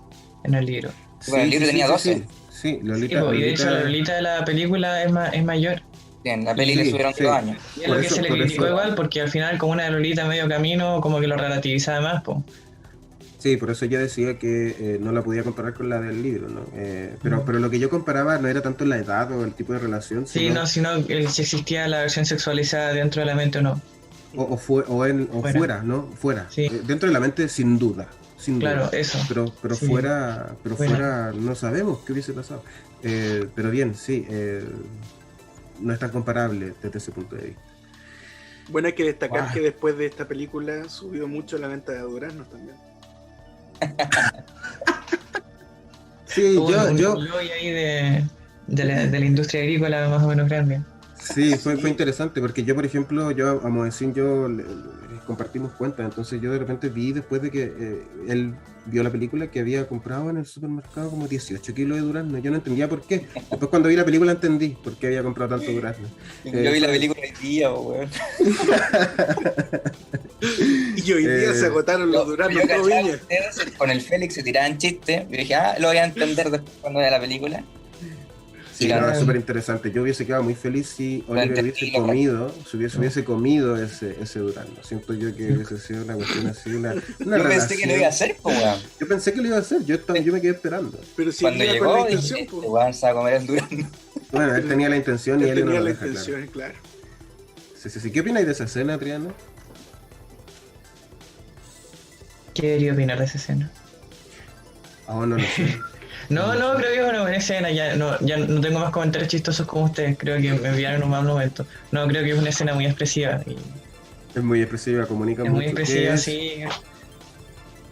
en el libro. Bueno, el libro tenía 12. Sí, Lolita, y de hecho la Lolita de la película es mayor. Bien, la peli le subieron 2 años. Y es lo que se le criticó igual, porque al final como una Lolita medio camino, como que lo relativizaba más, pues. Sí, por eso yo decía que no la podía comparar con la del libro, ¿no? Pero lo que yo comparaba no era tanto la edad o el tipo de relación, sino si existía la versión sexualizada dentro de la mente o no. Fuera, ¿no? Fuera. Sí. Dentro de la mente, sin duda. Claro, duda. Eso. Pero sí. fuera no sabemos qué hubiese pasado. Pero bien, sí, no es tan comparable desde ese punto de vista. Bueno, hay que destacar que después de esta película subió mucho la venta de duraznos también. Sí, yo ahí de la industria agrícola más o menos grande. Sí, fue interesante porque yo, por ejemplo, a Moesín compartimos cuentas, entonces yo de repente vi después de que él vio la película que había comprado en el supermercado como 18 kilos de durazno. Yo no entendía por qué. Después cuando vi la película entendí por qué había comprado tanto durazno. Yo vi la película hoy día, weón. Y hoy día se agotaron los duraznos todo Viña. Con el Félix se tiraban chistes. Y dije, lo voy a entender después cuando vea la película. Sí, no, es súper interesante. Yo hubiese quedado muy feliz si Oliver hubiese comido ese durazno. Siento yo que hubiese sido una cuestión así, una Yo relación. pensé que lo iba a hacer, weón. Yo pensé que lo iba a hacer, yo me quedé esperando. Pero si cuando llegó, con la intención, dije, weón se va a comer el durazno. Bueno, él tenía la intención y él no tenía lo la deja, intención, claro. Sí. ¿Qué opináis de esa escena, Triana? ¿Qué debería opinar de esa escena? No lo sé. No, creo que es una buena escena, ya no tengo más comentarios chistosos como ustedes, creo que me enviaron en un mal momento. No, creo que es una escena muy expresiva. Es muy expresiva, comunica mucho. Es muy expresiva, sí.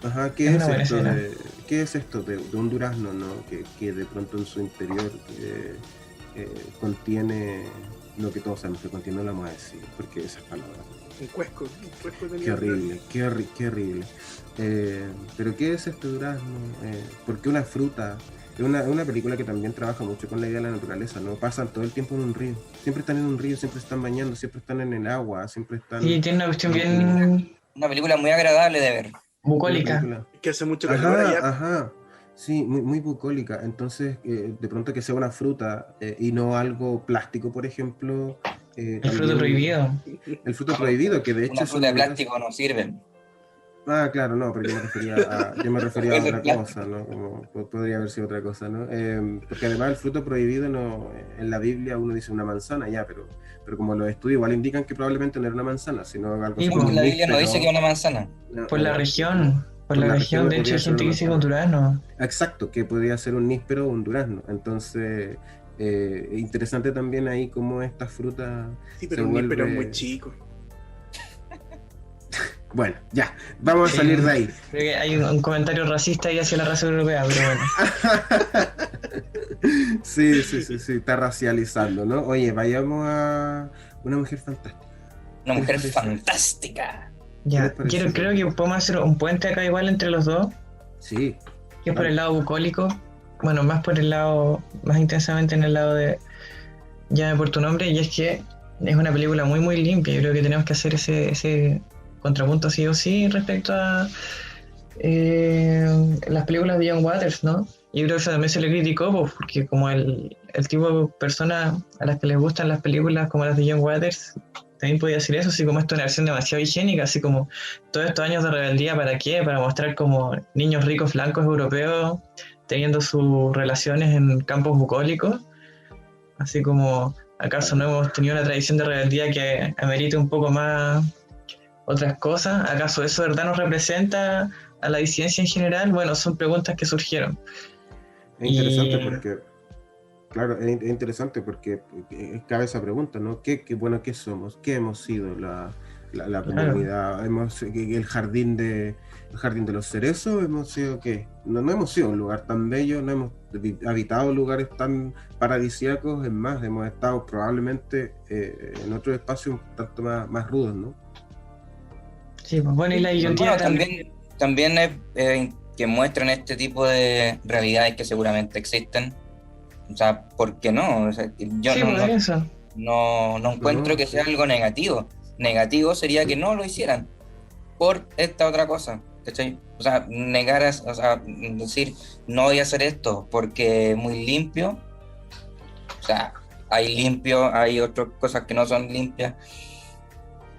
Ajá, ¿qué es esto de un durazno, ¿no? Que de pronto en su interior contiene lo que todos sabemos que contiene, la vamos a decir, porque esas palabras. Un cuesco tenía. Qué horrible. Pero ¿qué es este durazno? Porque una fruta, es una película que también trabaja mucho con la idea de la naturaleza, ¿no? Pasan todo el tiempo en un río, siempre están en un río, siempre están bañando, siempre están en el agua, siempre están... Sí, tiene una cuestión bien... Una película muy agradable de ver. Bucólica. Que hace mucho calor allá. Ajá. Sí, muy bucólica. Entonces, de pronto que sea una fruta y no algo plástico, por ejemplo... el fruto prohibido. El fruto prohibido, que de hecho... Una fruta de plástico no sirve. Ah, claro, no, porque yo me refería a otra cosa, ¿no? Como, podría haber sido otra cosa, ¿no? Porque además el fruto prohibido no, en la Biblia uno dice una manzana, ya, pero como los estudios igual indican que probablemente no era una manzana, sino algo Sí, así No, como pues un la Biblia no dice níspero. que es una manzana. por la región, de hecho hay podría ser gente una que dice con manzana. durazno. Exacto, que podría ser un níspero o un durazno. Entonces, interesante también ahí cómo esta fruta Sí, se pero un níspero es muy vuelve... chico. Bueno, ya, vamos a salir de ahí. Creo que hay un comentario racista ahí hacia la raza europea, pero bueno. Sí, está racializando, ¿no? Oye, vayamos a Una Mujer Fantástica. Una ¿Qué les mujer parece? fantástica. ¿Qué les Ya, parece? creo que podemos hacer un puente acá igual entre los dos, Sí, que es por vale. el lado bucólico, bueno, más por el lado, más intensamente en el lado de Llame por tu nombre, y es que es una película muy muy limpia. Yo creo que tenemos que hacer ese contrapunto sí o sí respecto a las películas de John Waters, ¿no? Y creo que eso también se le criticó, pues, porque como el tipo de personas a las que les gustan las películas como las de John Waters, también podía decir eso, así como esto es una versión demasiado higiénica, así como todos estos años de rebeldía, ¿para qué? Para mostrar como niños ricos, blancos, europeos, teniendo sus relaciones en campos bucólicos, así como, ¿acaso no hemos tenido una tradición de rebeldía que amerite un poco más otras cosas? ¿Acaso eso de verdad nos representa a la disidencia en general? Bueno, son preguntas que surgieron. Es Y interesante porque, claro, es interesante porque cabe esa pregunta, ¿no? Bueno, ¿qué somos? ¿Qué hemos sido la claro, comunidad? El jardín de los cerezos, ¿hemos sido qué? No hemos sido un lugar tan bello, no hemos habitado lugares tan paradisíacos, es más, hemos estado probablemente en otros espacios un tanto más rudos, ¿no? sí, pues bueno, y la identidad Bueno, también es que muestran este tipo de realidades que seguramente existen. O sea, ¿por qué no? O sea, yo sí, pues eso. no encuentro No, que sea sí. algo negativo. Negativo sería que no lo hicieran por esta otra cosa, ¿cachai? O sea, o sea, decir, no voy a hacer esto porque es muy limpio. O sea, hay limpio, hay otras cosas que no son limpias.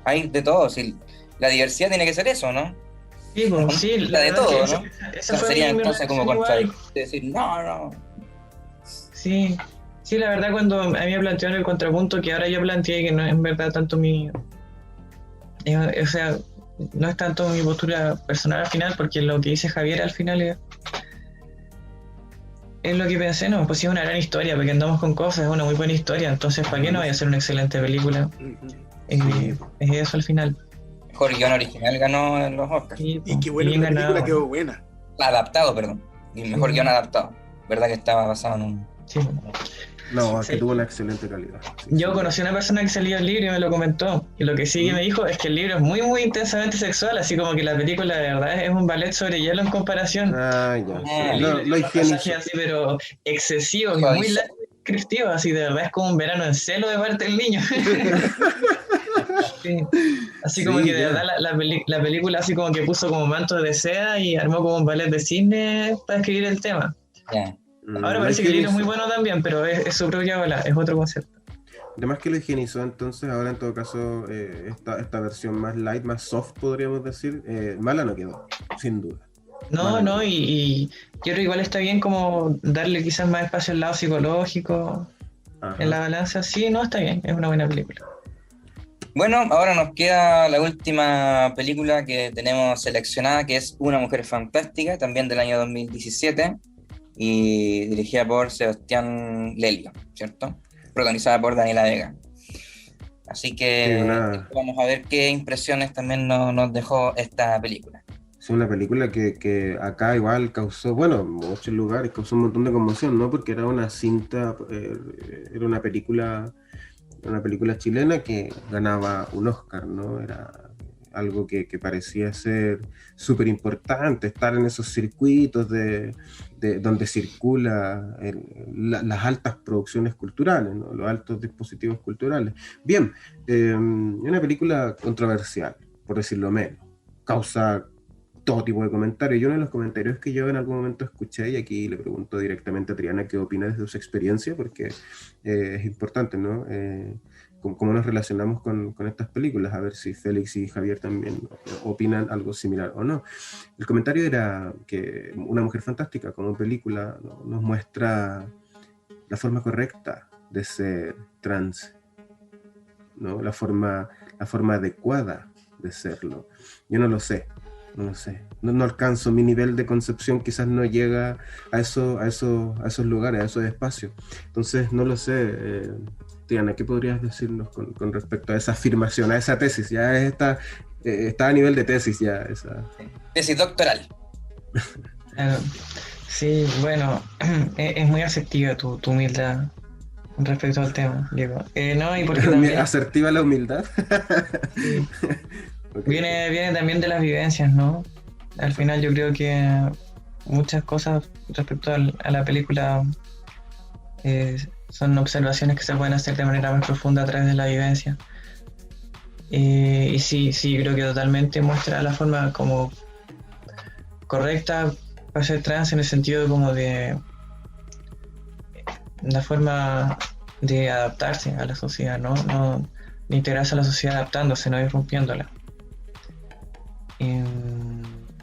Hay de todo. Sí, la diversidad tiene que ser eso, ¿no? Sí, pues sí, La la de verdad es que todo, esa, ¿no? O esa sea, fue sería mi entonces como reacción igual. contradictorio decir, no. Sí, sí, la verdad cuando a mí me plantearon el contrapunto que ahora yo planteé, que no es en verdad tanto o sea, no es tanto mi postura personal al final, porque lo que dice Javier al final es lo que pensé, no, pues sí es una gran historia, porque andamos con cosas, es una muy buena historia, entonces ¿para qué no vaya a ser una excelente película? Ujú. Sí. Es eso al final. Mejor guión original ganó en los Oscars. Y, Y qué y bueno que bien la película ganado. quedó buena. Adaptado, perdón. Y mejor Sí. guión adaptado. ¿Verdad que estaba basado en un... Sí. No, es que Sí. tuvo una excelente calidad. Sí, Yo sí. conocí a una persona que se leyó el libro y me lo comentó. Y lo que sí que me dijo es que el libro es muy, muy intensamente sexual, así como que la película de verdad es un ballet sobre hielo en comparación. Ah, ya, sí. Ah, El libro Lo tiene unos pasajes higienizó. así, pero excesivos y muy suavizado. largos y descriptivos, así de verdad es como un verano en celo de parte del niño. Sí. Así como Sí, que de verdad ya. la película así como que puso como manto de seda y armó como un ballet de cisne para escribir el tema. Ya. Ahora Lo parece que el libro es muy higienizó. bueno también, pero es su propia ola, es otro concepto. Además que lo higienizó, entonces ahora en todo caso esta versión más light, más soft podríamos decir, mala no quedó, sin duda. No, Mala no, quedó. y yo creo que igual está bien como darle quizás más espacio al lado psicológico en la Ajá. balanza. Sí, no, está bien, es una buena película. Bueno, ahora nos queda la última película que tenemos seleccionada, que es Una Mujer Fantástica, también del año 2017, y dirigida por Sebastián Lelio, ¿cierto? Protagonizada por Daniela Vega. Así Sí, que vamos a ver qué impresiones también nos dejó esta película. una película que acá igual causó, bueno, en muchos lugares causó un montón de conmoción, ¿no? Porque era una cinta, era una película chilena que ganaba un Oscar, ¿no? Era algo que parecía ser súper importante, estar en esos circuitos de donde circula las altas producciones culturales, ¿no? Los altos dispositivos culturales. Bien, una película controversial, por decirlo menos. Causa todo tipo de comentarios. Y uno de los comentarios que yo en algún momento escuché, y aquí le pregunto directamente a Triana qué opina desde su experiencia, porque es importante, ¿no? Cómo nos relacionamos con estas películas, a ver si Félix y Javier también opinan algo similar o no. El comentario era que Una Mujer Fantástica como película, ¿no?, nos muestra la forma correcta de ser trans, ¿no? La forma adecuada de serlo. Yo no lo sé. No alcanzo, mi nivel de concepción quizás no llega a esos lugares, a esos espacios. Entonces, no lo sé. Diana, ¿qué podrías decirnos con respecto a esa afirmación, a esa tesis? Ya está a nivel de tesis ya esa. Tesis doctoral. Sí, bueno, es muy asertiva tu humildad respecto al tema, Diego. No, y porque también ¿Asertiva la humildad? sí, Okay. viene también de las vivencias, ¿no? Al final yo creo que muchas cosas respecto a la película son observaciones que se pueden hacer de manera más profunda a través de la vivencia. Y sí, creo que totalmente muestra la forma como correcta para ser trans, en el sentido como de la forma de adaptarse a la sociedad, ¿no? No de integrarse a la sociedad adaptándose, no ir rompiéndola.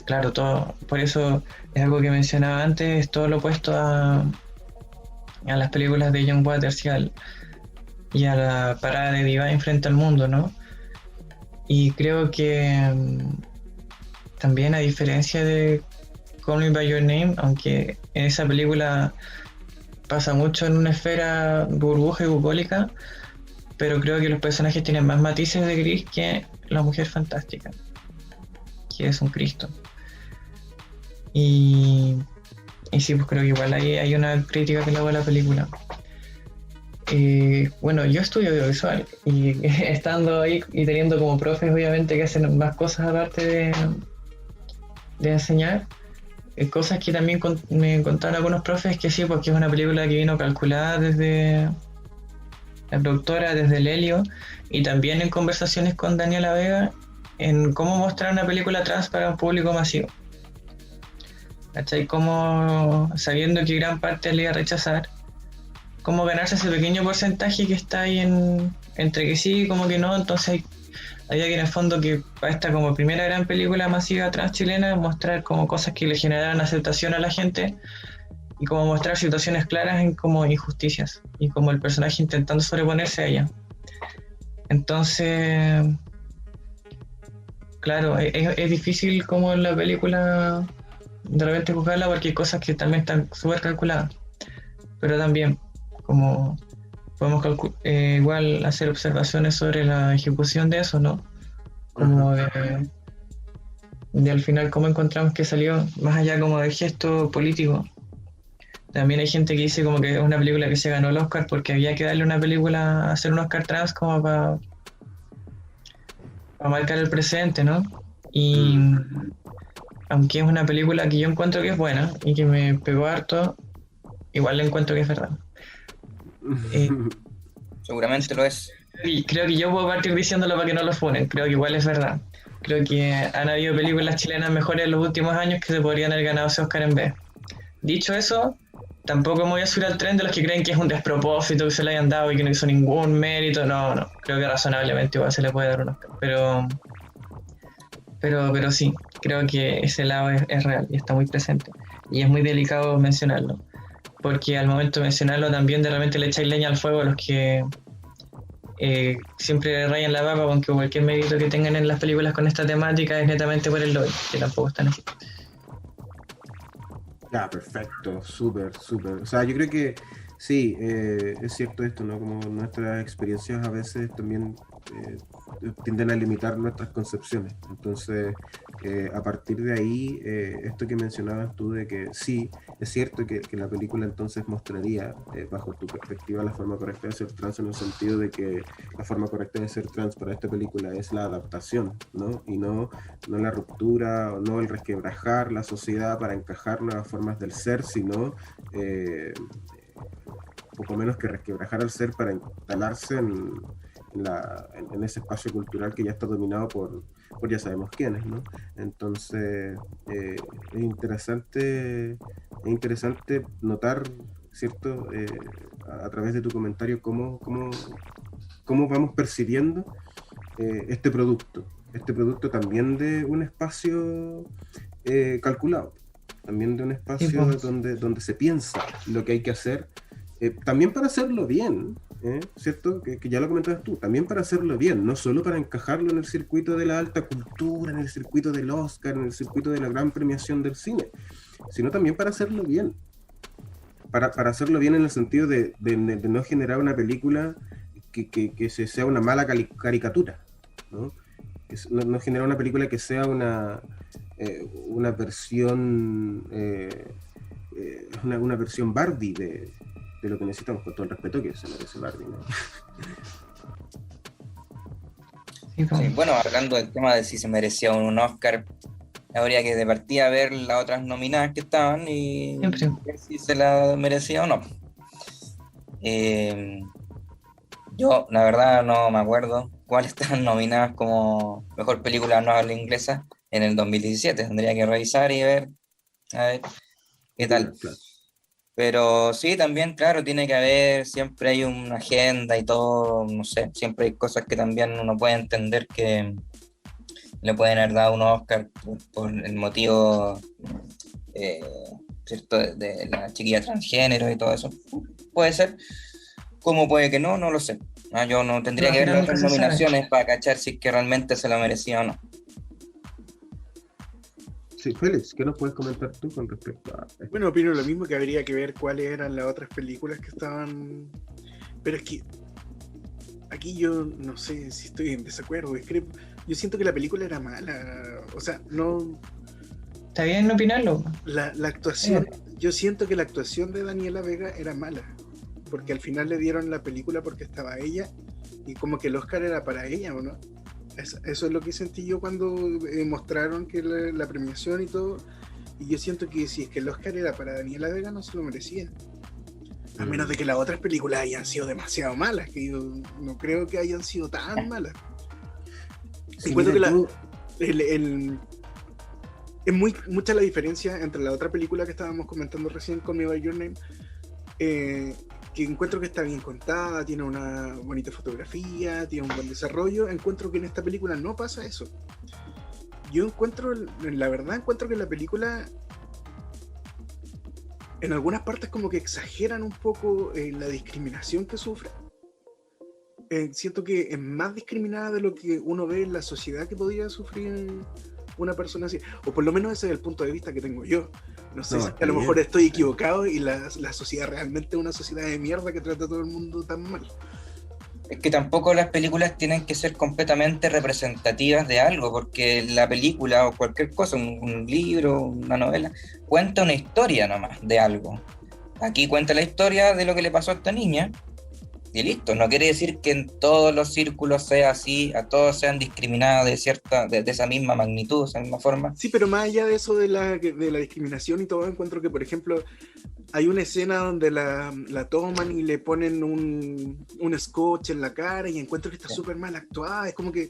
Claro, todo, por eso es algo que mencionaba antes, es todo lo opuesto a las películas de John Waters y a la parada de Divine frente al mundo, ¿no? Y creo que también, a diferencia de Call Me By Your Name, aunque en esa película pasa mucho en una esfera burbuja y bucólica, pero creo que los personajes tienen más matices de gris que la Mujer Fantástica, que es un Cristo. Y sí, pues creo que igual hay una crítica que le hago a la película. Bueno, yo estudio audiovisual y estando ahí y teniendo como profes, obviamente, que hacen más cosas aparte de enseñar, cosas que también me contaron algunos profes, que sí, porque es una película que vino calculada desde la productora, desde el Helio, y también en conversaciones con Daniela Vega, en cómo mostrar una película trans para un público masivo. ¿Cachai? Como sabiendo que gran parte le iba a rechazar, cómo ganarse ese pequeño porcentaje que está ahí entre que sí y como que no. Entonces había que, en el fondo, que para esta como primera gran película masiva trans chilena, mostrar como cosas que le generaran aceptación a la gente y como mostrar situaciones claras en como injusticias y como el personaje intentando sobreponerse a ella. Entonces, claro, es difícil como en la película de repente juzgarla, porque hay cosas que también están súper calculadas, pero también como podemos igual hacer observaciones sobre la ejecución de eso, ¿no? Como de al final cómo encontramos que salió, más allá como del gesto político. También hay gente que dice como que es una película que se ganó el Oscar porque había que darle una película, hacer un Oscar trans como para marcar el presente, ¿no? Y aunque es una película que yo encuentro que es buena y que me pegó harto, igual le encuentro que es verdad. Seguramente lo es. Y creo que yo puedo partir diciéndolo para que no lo funen. Creo que igual es verdad. Creo que han habido películas chilenas mejores en los últimos años que se podrían haber ganado ese Oscar en vez. Dicho eso, tampoco me voy a subir al tren de los que creen que es un despropósito que se le hayan dado y que no hizo ningún mérito. No. Creo que razonablemente igual se le puede dar un Oscar. Pero sí, creo que ese lado es real y está muy presente. Y es muy delicado mencionarlo, porque al momento de mencionarlo también de repente le echáis leña al fuego a los que siempre rayan la baba con que cualquier mérito que tengan en las películas con esta temática es netamente por el lobby, que tampoco están así. Ya, perfecto, súper. O sea, yo creo que sí, es cierto esto, ¿no? Como nuestras experiencias a veces también tienden a limitar nuestras concepciones. Entonces, a partir de ahí, esto que mencionabas tú de que sí, es cierto que la película entonces mostraría, bajo tu perspectiva, la forma correcta de ser trans, en el sentido de que la forma correcta de ser trans para esta película es la adaptación, ¿no? Y no la ruptura, o no el resquebrajar la sociedad para encajar nuevas formas del ser, sino poco menos que resquebrajar al ser para instalarse en ese espacio cultural que ya está dominado por ya sabemos quiénes, ¿no? Entonces, es interesante notar, ¿cierto? A través de tu comentario cómo vamos percibiendo este producto también de un espacio calculado, también de un espacio Sí, pues. donde se piensa lo que hay que hacer, también para hacerlo bien, ¿cierto? Que ya lo comentabas tú, también para hacerlo bien, no solo para encajarlo en el circuito de la alta cultura, en el circuito del Oscar, en el circuito de la gran premiación del cine, sino también para hacerlo bien. Para hacerlo bien en el sentido de no generar una película que sea una mala caricatura, ¿no? No generar una película que sea una versión una versión Barbie de lo que necesitamos, con todo el respeto que se merece Barbie, ¿no? Sí, pues. Sí, bueno, hablando del tema de si se merecía un Oscar, habría que de partida ver las otras nominadas que estaban y Siempre. ver si se la merecía o no. Yo, la verdad, no me acuerdo cuáles estaban nominadas como mejor película no habla inglesa en el 2017. Tendría que revisar y ver, a ver qué tal. Claro. Pero sí, también, claro, tiene que haber, siempre hay una agenda y todo, no sé, siempre hay cosas que también uno puede entender que le pueden haber dado un Oscar por el motivo, ¿cierto? De la chiquilla transgénero y todo eso. Puede ser, como puede que no lo sé. Yo no tendría que ver las otras nominaciones para cachar si es que realmente se lo merecía o no. Sí, Félix, ¿qué nos puedes comentar tú con respecto a esto? Bueno, opino lo mismo, que habría que ver cuáles eran las otras películas que estaban... Pero es que aquí yo no sé si estoy en desacuerdo, yo siento que la película era mala, o sea, no... Está bien opinarlo. La actuación, yo siento que la actuación de Daniela Vega era mala, porque al final le dieron la película porque estaba ella, y como que el Oscar era para ella, ¿o no? Eso es lo que sentí yo cuando mostraron que la premiación y todo, y yo siento que si es que el Oscar era para Daniela Vega no se lo merecía, a menos de que las otras películas hayan sido demasiado malas, que yo no creo que hayan sido tan malas. Sí, Encuentro que tú... es mucha la diferencia entre la otra película que estábamos comentando recién, Call Me By Your Name, que encuentro que está bien contada, tiene una bonita fotografía, tiene un buen desarrollo. Encuentro que en esta película no pasa eso. Yo encuentro que la película en algunas partes como que exageran un poco la discriminación que sufre. Siento que es más discriminada de lo que uno ve en la sociedad que podría sufrir una persona así, o por lo menos ese es el punto de vista que tengo yo. No sé si a lo mejor estoy equivocado y la sociedad realmente es una sociedad de mierda que trata a todo el mundo tan mal. Es que tampoco las películas tienen que ser completamente representativas de algo, porque la película o cualquier cosa, un libro, una novela, cuenta una historia nomás de algo. Aquí cuenta la historia de lo que le pasó a esta niña, y listo. No quiere decir que en todos los círculos sea así, a todos sean discriminados de esa misma magnitud, de esa misma forma. Sí, pero más allá de eso de la discriminación y todo, encuentro que, por ejemplo, hay una escena donde la toman y le ponen un scotch en la cara, y encuentro que está súper mal actuada. Es como que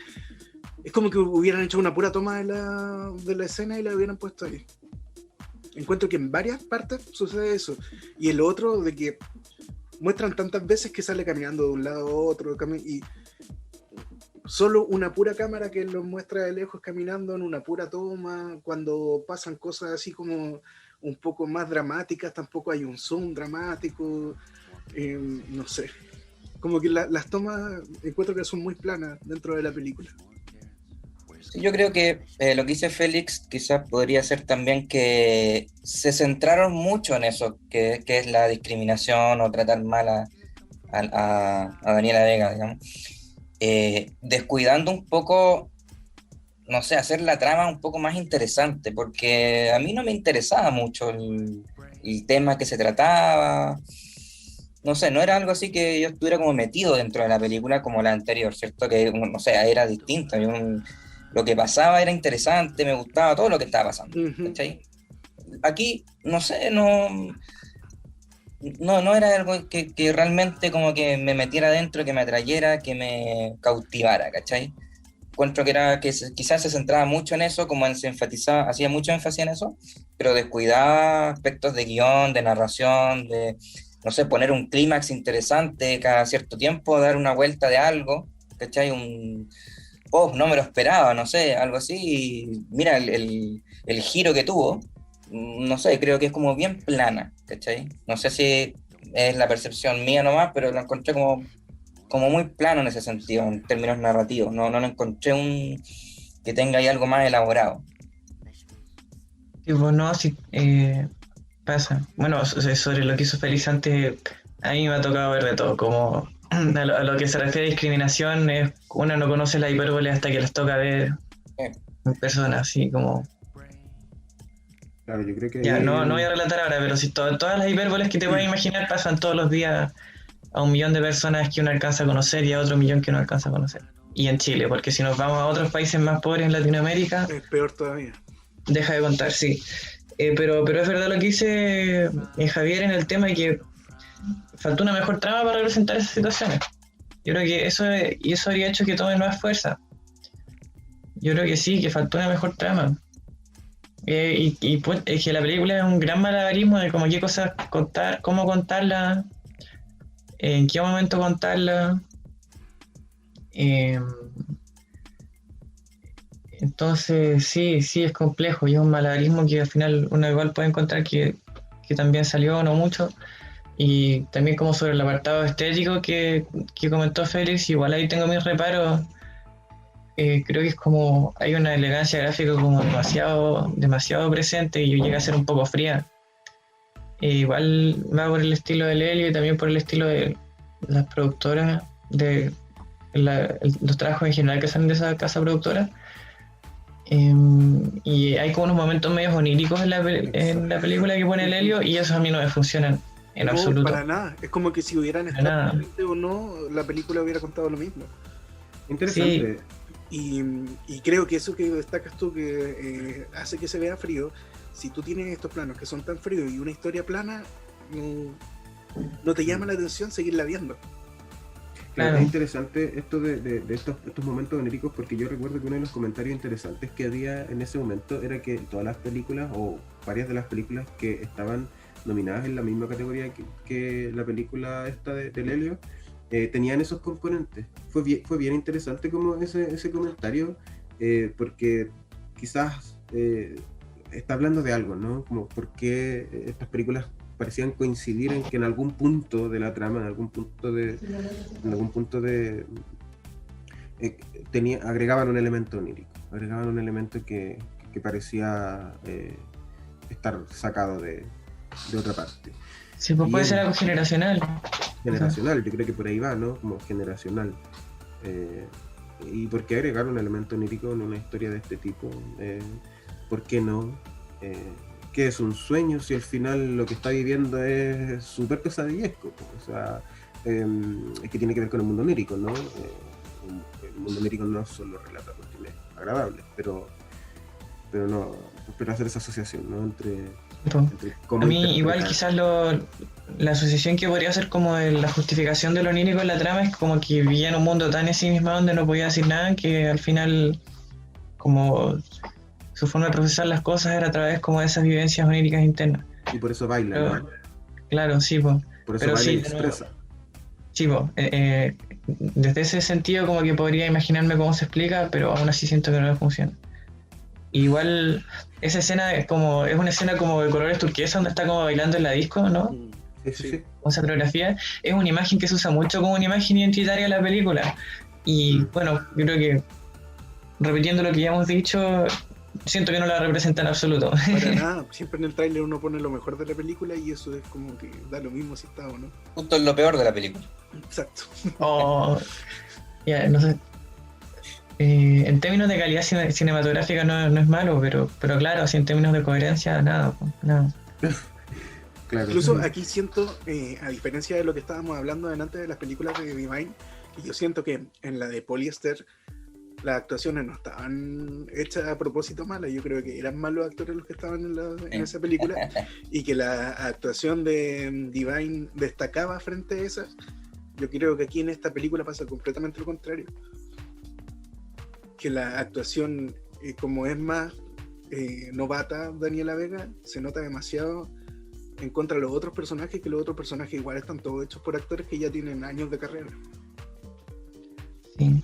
hubieran hecho una pura toma de la escena y la hubieran puesto ahí. Encuentro que en varias partes sucede eso. Y el otro, de que muestran tantas veces que sale caminando de un lado a otro, y solo una pura cámara que los muestra de lejos caminando en una pura toma. Cuando pasan cosas así como un poco más dramáticas, tampoco hay un zoom dramático. No sé, como que las tomas encuentro que son muy planas dentro de la película. Sí, yo creo que lo que dice Félix quizás podría ser también que se centraron mucho en eso, que es la discriminación o tratar mal a Daniela Vega, digamos, descuidando un poco, no sé, hacer la trama un poco más interesante, porque a mí no me interesaba mucho el tema que se trataba. No sé, no era algo así que yo estuviera como metido dentro de la película como la anterior, ¿cierto? Que, no sé, era distinta. Lo que pasaba era interesante, me gustaba todo lo que estaba pasando, ¿cachai? Aquí, no sé, no no era algo que realmente como que me metiera adentro, que me atrayera, que me cautivara, ¿cachai? Encuentro que era quizás se centraba mucho en eso, como se enfatizaba, hacía mucho énfasis en eso, pero descuidaba aspectos de guión, de narración, de, no sé, poner un clímax interesante cada cierto tiempo, dar una vuelta de algo, ¿cachai? No me lo esperaba, no sé, algo así, y mira el giro que tuvo, no sé, creo que es como bien plana, ¿cachai? No sé si es la percepción mía nomás, pero lo encontré como muy plano en ese sentido, en términos narrativos. No lo encontré que tenga ahí algo más elaborado. Tipo, no, sí, pasa. Bueno, sobre lo que hizo Félix antes, a mí me ha tocado ver de todo, como a lo que se refiere a discriminación, uno no conoce la hipérbole hasta que les toca ver Eh, en persona, así como... Claro, yo creo que ahí Ya, hay no voy a relatar ahora, pero si todas las hipérboles que te puedas imaginar pasan todos los días a 1 millón de personas que uno alcanza a conocer y a otro 1 millón que uno alcanza a conocer. Y en Chile, porque si nos vamos a otros países más pobres en Latinoamérica, Es peor todavía. deja de contar, sí. Pero es verdad lo que dice Javier en el tema de que faltó una mejor trama para representar esas situaciones. Yo creo que eso habría hecho que tomen más fuerza. Yo creo que sí, que faltó una mejor trama. Pues, es que la película es un gran malabarismo de cómo qué cosas contar, cómo contarla, en qué momento contarla. Eh, entonces, sí, es complejo y es un malabarismo que al final uno igual puede encontrar que también salió no mucho. Y también como sobre el apartado estético que comentó Félix, igual ahí tengo mis reparos. Creo que es como hay una elegancia gráfica como demasiado presente y llega a ser un poco fría. Igual va por el estilo del Helio y también por el estilo de las productoras, de los trabajos en general que salen de esa casa productora. Y hay como unos momentos medios oníricos en la película que pone el Helio y esos a mí no me funcionan en No, absoluto. para nada. Es como que si hubieran Para estado nada. presentes o no, la película hubiera contado lo mismo. interesante. Y creo que eso que destacas tú, que hace que se vea frío, si tú tienes estos planos que son tan fríos y una historia plana, no te llama la atención seguirla viendo. Claro. Es interesante esto de estos momentos oníricos, porque yo recuerdo que uno de los comentarios interesantes que había en ese momento era que todas las películas, o varias de las películas que estaban nominadas en la misma categoría que la película esta del Helio, tenían esos componentes. Fue bien interesante como ese comentario, porque quizás está hablando de algo, ¿no? Como por qué estas películas parecían coincidir en que en algún punto de la trama, en algún punto de agregaban un elemento onírico, agregaban un elemento que parecía estar sacado de otra parte. Sí, pues puede ser algo generacional. Generacional, yo creo que por ahí va, ¿no? Como generacional. ¿Y por qué agregar un elemento onírico en una historia de este tipo? ¿Por qué no? ¿Qué es un sueño si al final lo que está viviendo es súper pesadillesco? O sea, es que tiene que ver con el mundo onírico, ¿no? El mundo onírico no solo relata cuestiones agradables, pero hacer esa asociación, ¿no? Entre cómo a mí igual interpretar. quizás la asociación que podría ser como de la justificación de lo onírico en la trama es como que vivía en un mundo tan en sí misma donde no podía decir nada que al final como su forma de procesar las cosas era a través como de esas vivencias oníricas internas. Y por eso baila, Pero, ¿no? claro, sí, pues. Por eso Pero baila y sí, de nuevo, expresa. sí, pues, desde ese sentido como que podría imaginarme cómo se explica, pero aún así siento que no me funciona. Igual esa escena es una escena como de colores turquesa donde está como bailando en la disco, ¿no? Sí. Con esa coreografía, es una imagen que se usa mucho como una imagen identitaria de la película. Y bueno, yo creo que repitiendo lo que ya hemos dicho, siento que no la representa en absoluto. Para nada, siempre en el tráiler uno pone lo mejor de la película y eso es como que da lo mismo si está o no. Justo es lo peor de la película. Exacto. Ya, no sé. En términos de calidad cinematográfica no es malo, pero claro, así en términos de coherencia, nada. Claro. Incluso aquí siento, a diferencia de lo que estábamos hablando delante de las películas de Divine, que yo siento que en la de Polyester las actuaciones no estaban hechas a propósito malas. Yo creo que eran malos actores los que estaban en esa película, y que la actuación de Divine destacaba frente a esas. Yo creo que aquí en esta película pasa completamente lo contrario. Que la actuación, como es más novata Daniela Vega, se nota demasiado en contra de los otros personajes, que los otros personajes igual están todos hechos por actores que ya tienen años de carrera. Sí.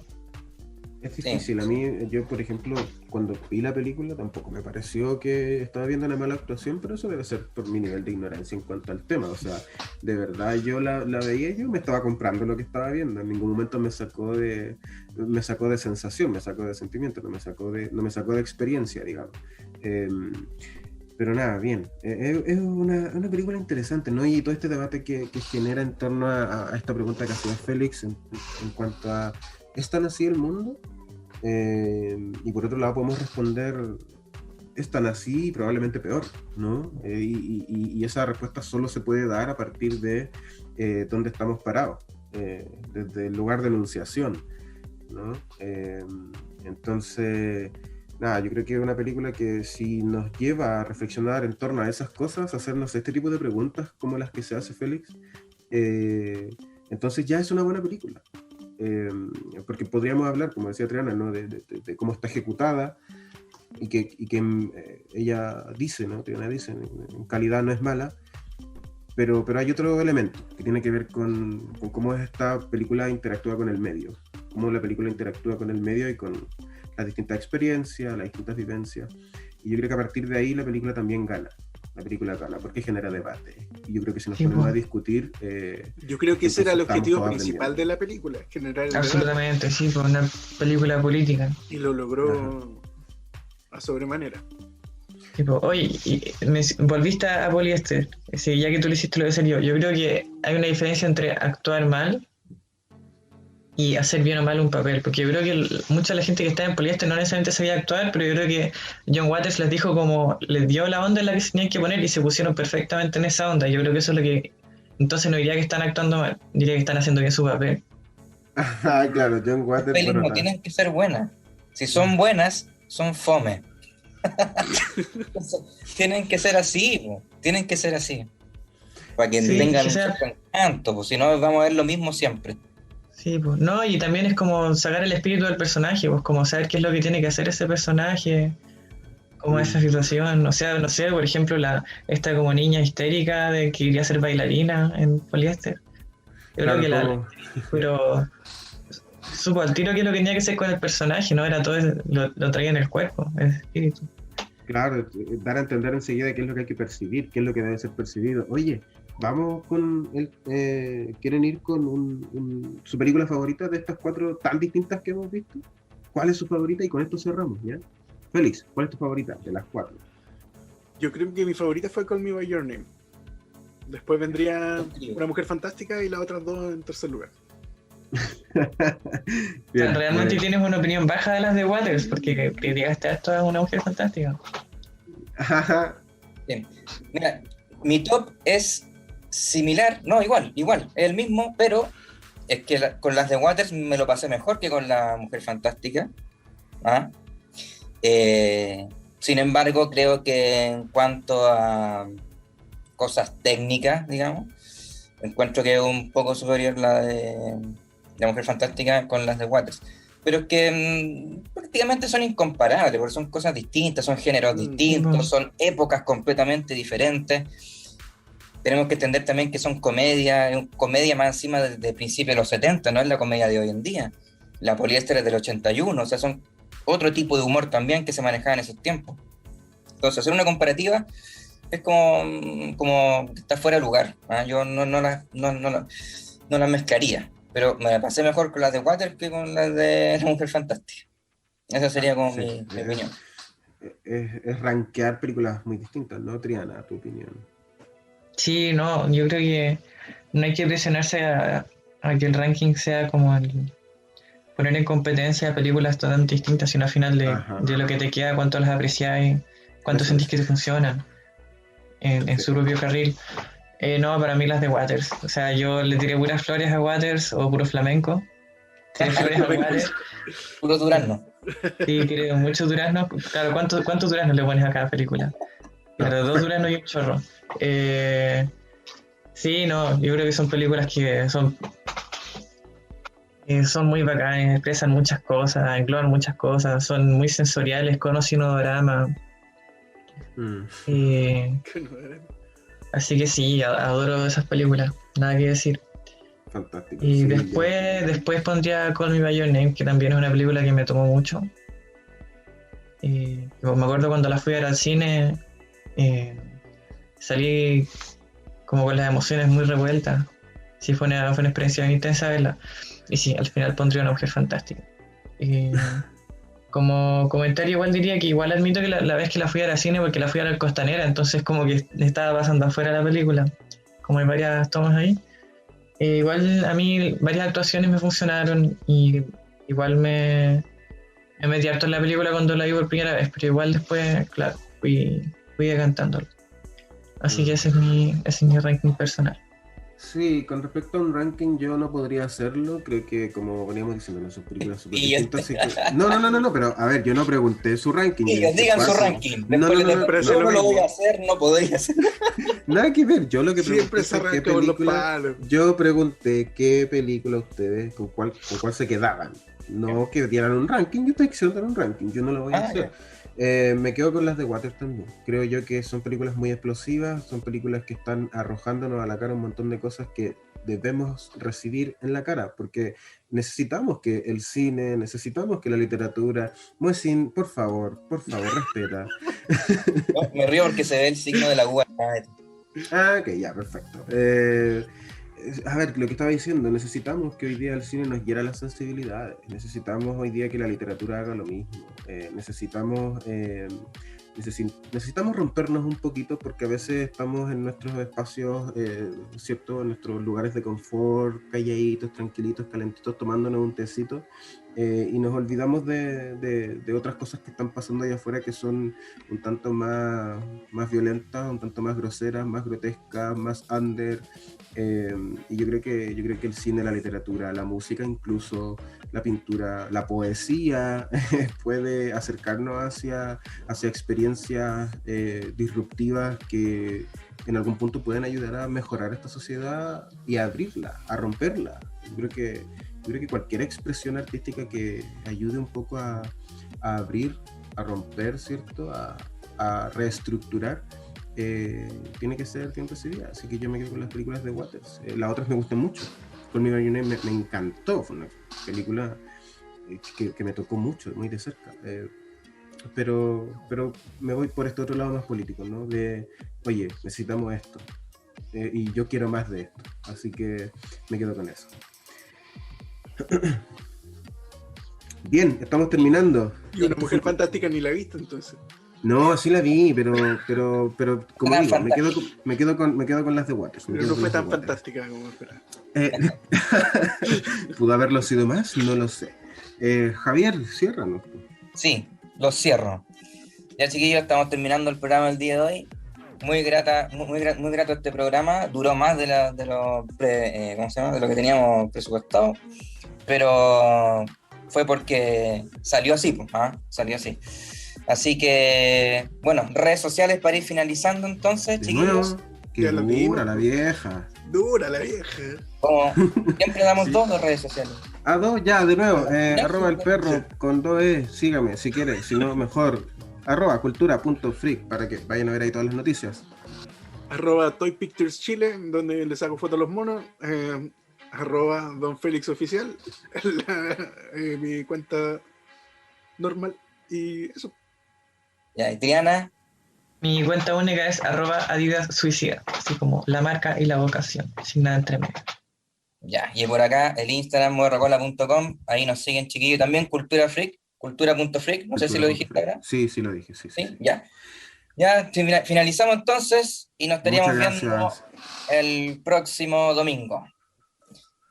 Es difícil. A mí, yo por ejemplo, cuando vi la película tampoco me pareció que estaba viendo una mala actuación, pero eso debe ser por mi nivel de ignorancia en cuanto al tema. O sea, de verdad yo la veía y yo me estaba comprando lo que estaba viendo. En ningún momento me sacó de sensación, me sacó de sentimiento, no me sacó de experiencia, digamos. Pero nada, bien. Es una película interesante, ¿no? Y todo este debate que genera en torno a esta pregunta que hacía Félix en cuanto a ¿es tan así el mundo? Y por otro lado podemos responder, es tan así y probablemente peor, ¿no? Y esa respuesta solo se puede dar a partir de dónde estamos parados, desde el lugar de enunciación, ¿no? Entonces, nada, yo creo que es una película que si nos lleva a reflexionar en torno a esas cosas, hacernos este tipo de preguntas como las que se hace Félix, entonces ya es una buena película. Porque podríamos hablar, como decía Triana, ¿no? de cómo está ejecutada y que ella dice, ¿no? Triana dice, en calidad no es mala, pero hay otro elemento que tiene que ver con cómo esta película interactúa con el medio, cómo la película interactúa con el medio y con las distintas experiencias, las distintas vivencias, y yo creo que a partir de ahí la película también gana. La película gana porque genera debate, y yo creo que si nos ponemos a discutir, yo creo que ese era el objetivo principal de la película, generar el absolutamente debate. Sí, pues una película política, y lo logró a sobremanera. tipo, oye, y me volviste a Poliéster, sí, ya que tú le hiciste lo de ser yo creo que hay una diferencia entre actuar mal y hacer bien o mal un papel, porque yo creo que mucha de la gente que está en Poliéster no necesariamente sabía actuar, pero yo creo que John Waters les dijo como, les dio la onda en la que se tenían que poner y se pusieron perfectamente en esa onda. Yo creo que eso es lo que, entonces no diría que están actuando mal, diría que están haciendo bien su papel. Claro, John Waters. Las pelis no tienen que ser buenas, si son buenas, son fome. Tienen que ser así, tienen que ser así, para que tengan un cierto encanto, pues si no vamos a ver lo mismo siempre. Sí, pues, no, y también es como sacar el espíritu del personaje, pues como saber qué es lo que tiene que hacer ese personaje, como esa situación, o sea, no sé, por ejemplo, esta como niña histérica de que quería ser bailarina en Poliéster. Yo creo que pero supo al tiro que lo que tenía que hacer con el personaje, no era todo, lo traía en el cuerpo, el espíritu. Claro, dar a entender enseguida qué es lo que hay que percibir, qué es lo que debe ser percibido. Oye, vamos con ¿quieren ir con su película favorita de estas 4 tan distintas que hemos visto? ¿Cuál es su favorita? Y con esto cerramos, ¿ya? Félix, ¿cuál es tu favorita de las 4? Yo creo que mi favorita fue Call Me By Your Name. Después vendría Una Mujer Fantástica y las otras 2 en tercer lugar. Bien, realmente tienes una opinión baja de las de Waters, porque llegaste a esto a Una Mujer Fantástica. Bien. Mira, mi top es similar, no, igual, es el mismo, pero es que con las de Waters me lo pasé mejor que con La Mujer Fantástica. Sin embargo, creo que en cuanto a cosas técnicas, digamos, encuentro que es un poco superior la de La Mujer Fantástica con las de Waters. Pero es que prácticamente son incomparables, porque son cosas distintas, son géneros distintos, son épocas completamente diferentes. Tenemos que entender también que son comedia más encima de principios de los 70, no es la comedia de hoy en día. La Poliéster es del 81, o sea, son otro tipo de humor también que se manejaba en esos tiempos. Entonces, hacer una comparativa es como que está fuera de lugar. Yo no las mezclaría, pero me la pasé mejor con las de Waters que con las de La Mujer Fantástica. Esa sería como mi opinión. Es rankear películas muy distintas, ¿no, Triana? Tu opinión. Sí, no, yo creo que no hay que presionarse a que el ranking sea como poner en competencia películas tan distintas, sino al final de lo que te queda, cuánto las apreciáis, cuánto sentís que te funcionan en su propio carril. No, para mí las de Waters. O sea, yo le tiré puras flores a Waters o puro flamenco. Sí, flores anuales. Puro durazno. Sí, tiene muchos duraznos. Claro, ¿cuántos duraznos le pones a cada película? Claro, 2 duraznos y un chorro. Sí, no, yo creo que son películas que son muy bacanas, expresan muchas cosas, engloban muchas cosas, son muy sensoriales, con o sin odorama. Así que sí, adoro esas películas, nada que decir. Fantástico. Y sí, después pondría Call Me By Your Name, que también es una película que me tomó mucho. Me acuerdo cuando la fui a ver al cine, salí como con las emociones muy revueltas. Sí, fue una experiencia bien intensa verla. Y sí, al final pondría Una Mujer Fantástica. Como comentario igual diría que igual admito que la vez que la fui a ver al cine, porque la fui a ver al Costanera, entonces como que estaba pasando afuera la película, como hay varias tomas ahí. Igual a mí varias actuaciones me funcionaron y igual me metí harto en la película cuando la vi por primera vez, pero igual después, claro, fui decantándolo. Así que ese es mi ranking personal. Sí, con respecto a un ranking yo no podría hacerlo, creo que como veníamos diciendo, no son películas súper distintas, así que... No, pero a ver, yo no pregunté su ranking. Ellos digan su ranking. No, yo no lo voy a hacer, no podría hacer. Nada que ver, yo lo que siempre se arranca por los palos. Yo pregunté qué película ustedes, con cuál se quedaban. No que dieran un ranking, yo estoy diciendo dar un ranking, yo no lo voy a hacer. Me quedo con las de Waters también. Creo yo que son películas muy explosivas, son películas que están arrojándonos a la cara un montón de cosas que debemos recibir en la cara, porque necesitamos que el cine, necesitamos que la literatura... Muesin, por favor, respeta. No, me río porque se ve el signo de la uva. Ok, ya, perfecto. A ver, lo que estaba diciendo, necesitamos que hoy día el cine nos hiera las sensibilidades, necesitamos hoy día que la literatura haga lo mismo, necesitamos rompernos un poquito porque a veces estamos en nuestros espacios, ¿cierto? En nuestros lugares de confort, calladitos, tranquilitos, calentitos, tomándonos un tecito, y nos olvidamos de otras cosas que están pasando allá afuera que son un tanto más violentas, un tanto más groseras, más grotescas, más under. Y yo creo que el cine, la literatura, la música, incluso la pintura, la poesía puede acercarnos hacia experiencias disruptivas que en algún punto pueden ayudar a mejorar esta sociedad y a abrirla, a romperla. Yo creo que cualquier expresión artística que ayude un poco a abrir, a romper, ¿cierto? A reestructurar, tiene que ser recibida. Así que yo me quedo con las películas de Waters. Las otras me gustan mucho. Call Me By Your Name me encantó. Fue una película que me tocó mucho, muy de cerca. Pero me voy por este otro lado más político, ¿no? De, oye, necesitamos esto. Y yo quiero más de esto. Así que me quedo con eso. Bien, estamos terminando. Y Una Mujer Fantástica ni la he visto, entonces. No, sí la vi, pero como digo, me quedo con las de Waters. Pero no fue tan fantástica como esperaba. ¿Pudo haberlo sido más? No lo sé. Javier, ciérranos. Sí, lo cierro. Ya, chiquillos, estamos terminando el programa del día de hoy. Muy grato este programa. Duró más de lo que teníamos presupuestado, pero fue porque salió así, salió así. Así que, bueno, redes sociales para ir finalizando entonces, de chiquillos. Nuevo, que dura la vieja. Dura la vieja. Como siempre damos Sí. 2 redes sociales. A 2, ya, de nuevo. Arroba el perro con 2 sígame si quiere, si no, mejor. Arroba cultura.freak para que vayan a ver ahí todas las noticias. Arroba Toy Pictures Chile, donde les hago fotos a los monos. Arroba Don Félix Oficial, mi cuenta normal. Y eso. Ya, y Triana. Mi cuenta única es @Adidas Suicida, así como la marca y la vocación, sin nada entre medio. Ya, y por acá el Instagram moderrocola.com, ahí nos siguen, chiquillos, también cultura.freak, no sé si lo dijiste acá. Sí, lo dije, sí. Ya. Ya finalizamos entonces y nos estaríamos viendo el próximo domingo.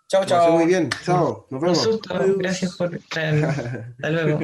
Chao. Muy bien, chao, nos vemos. Un susto, gracias por traerme. Hasta luego.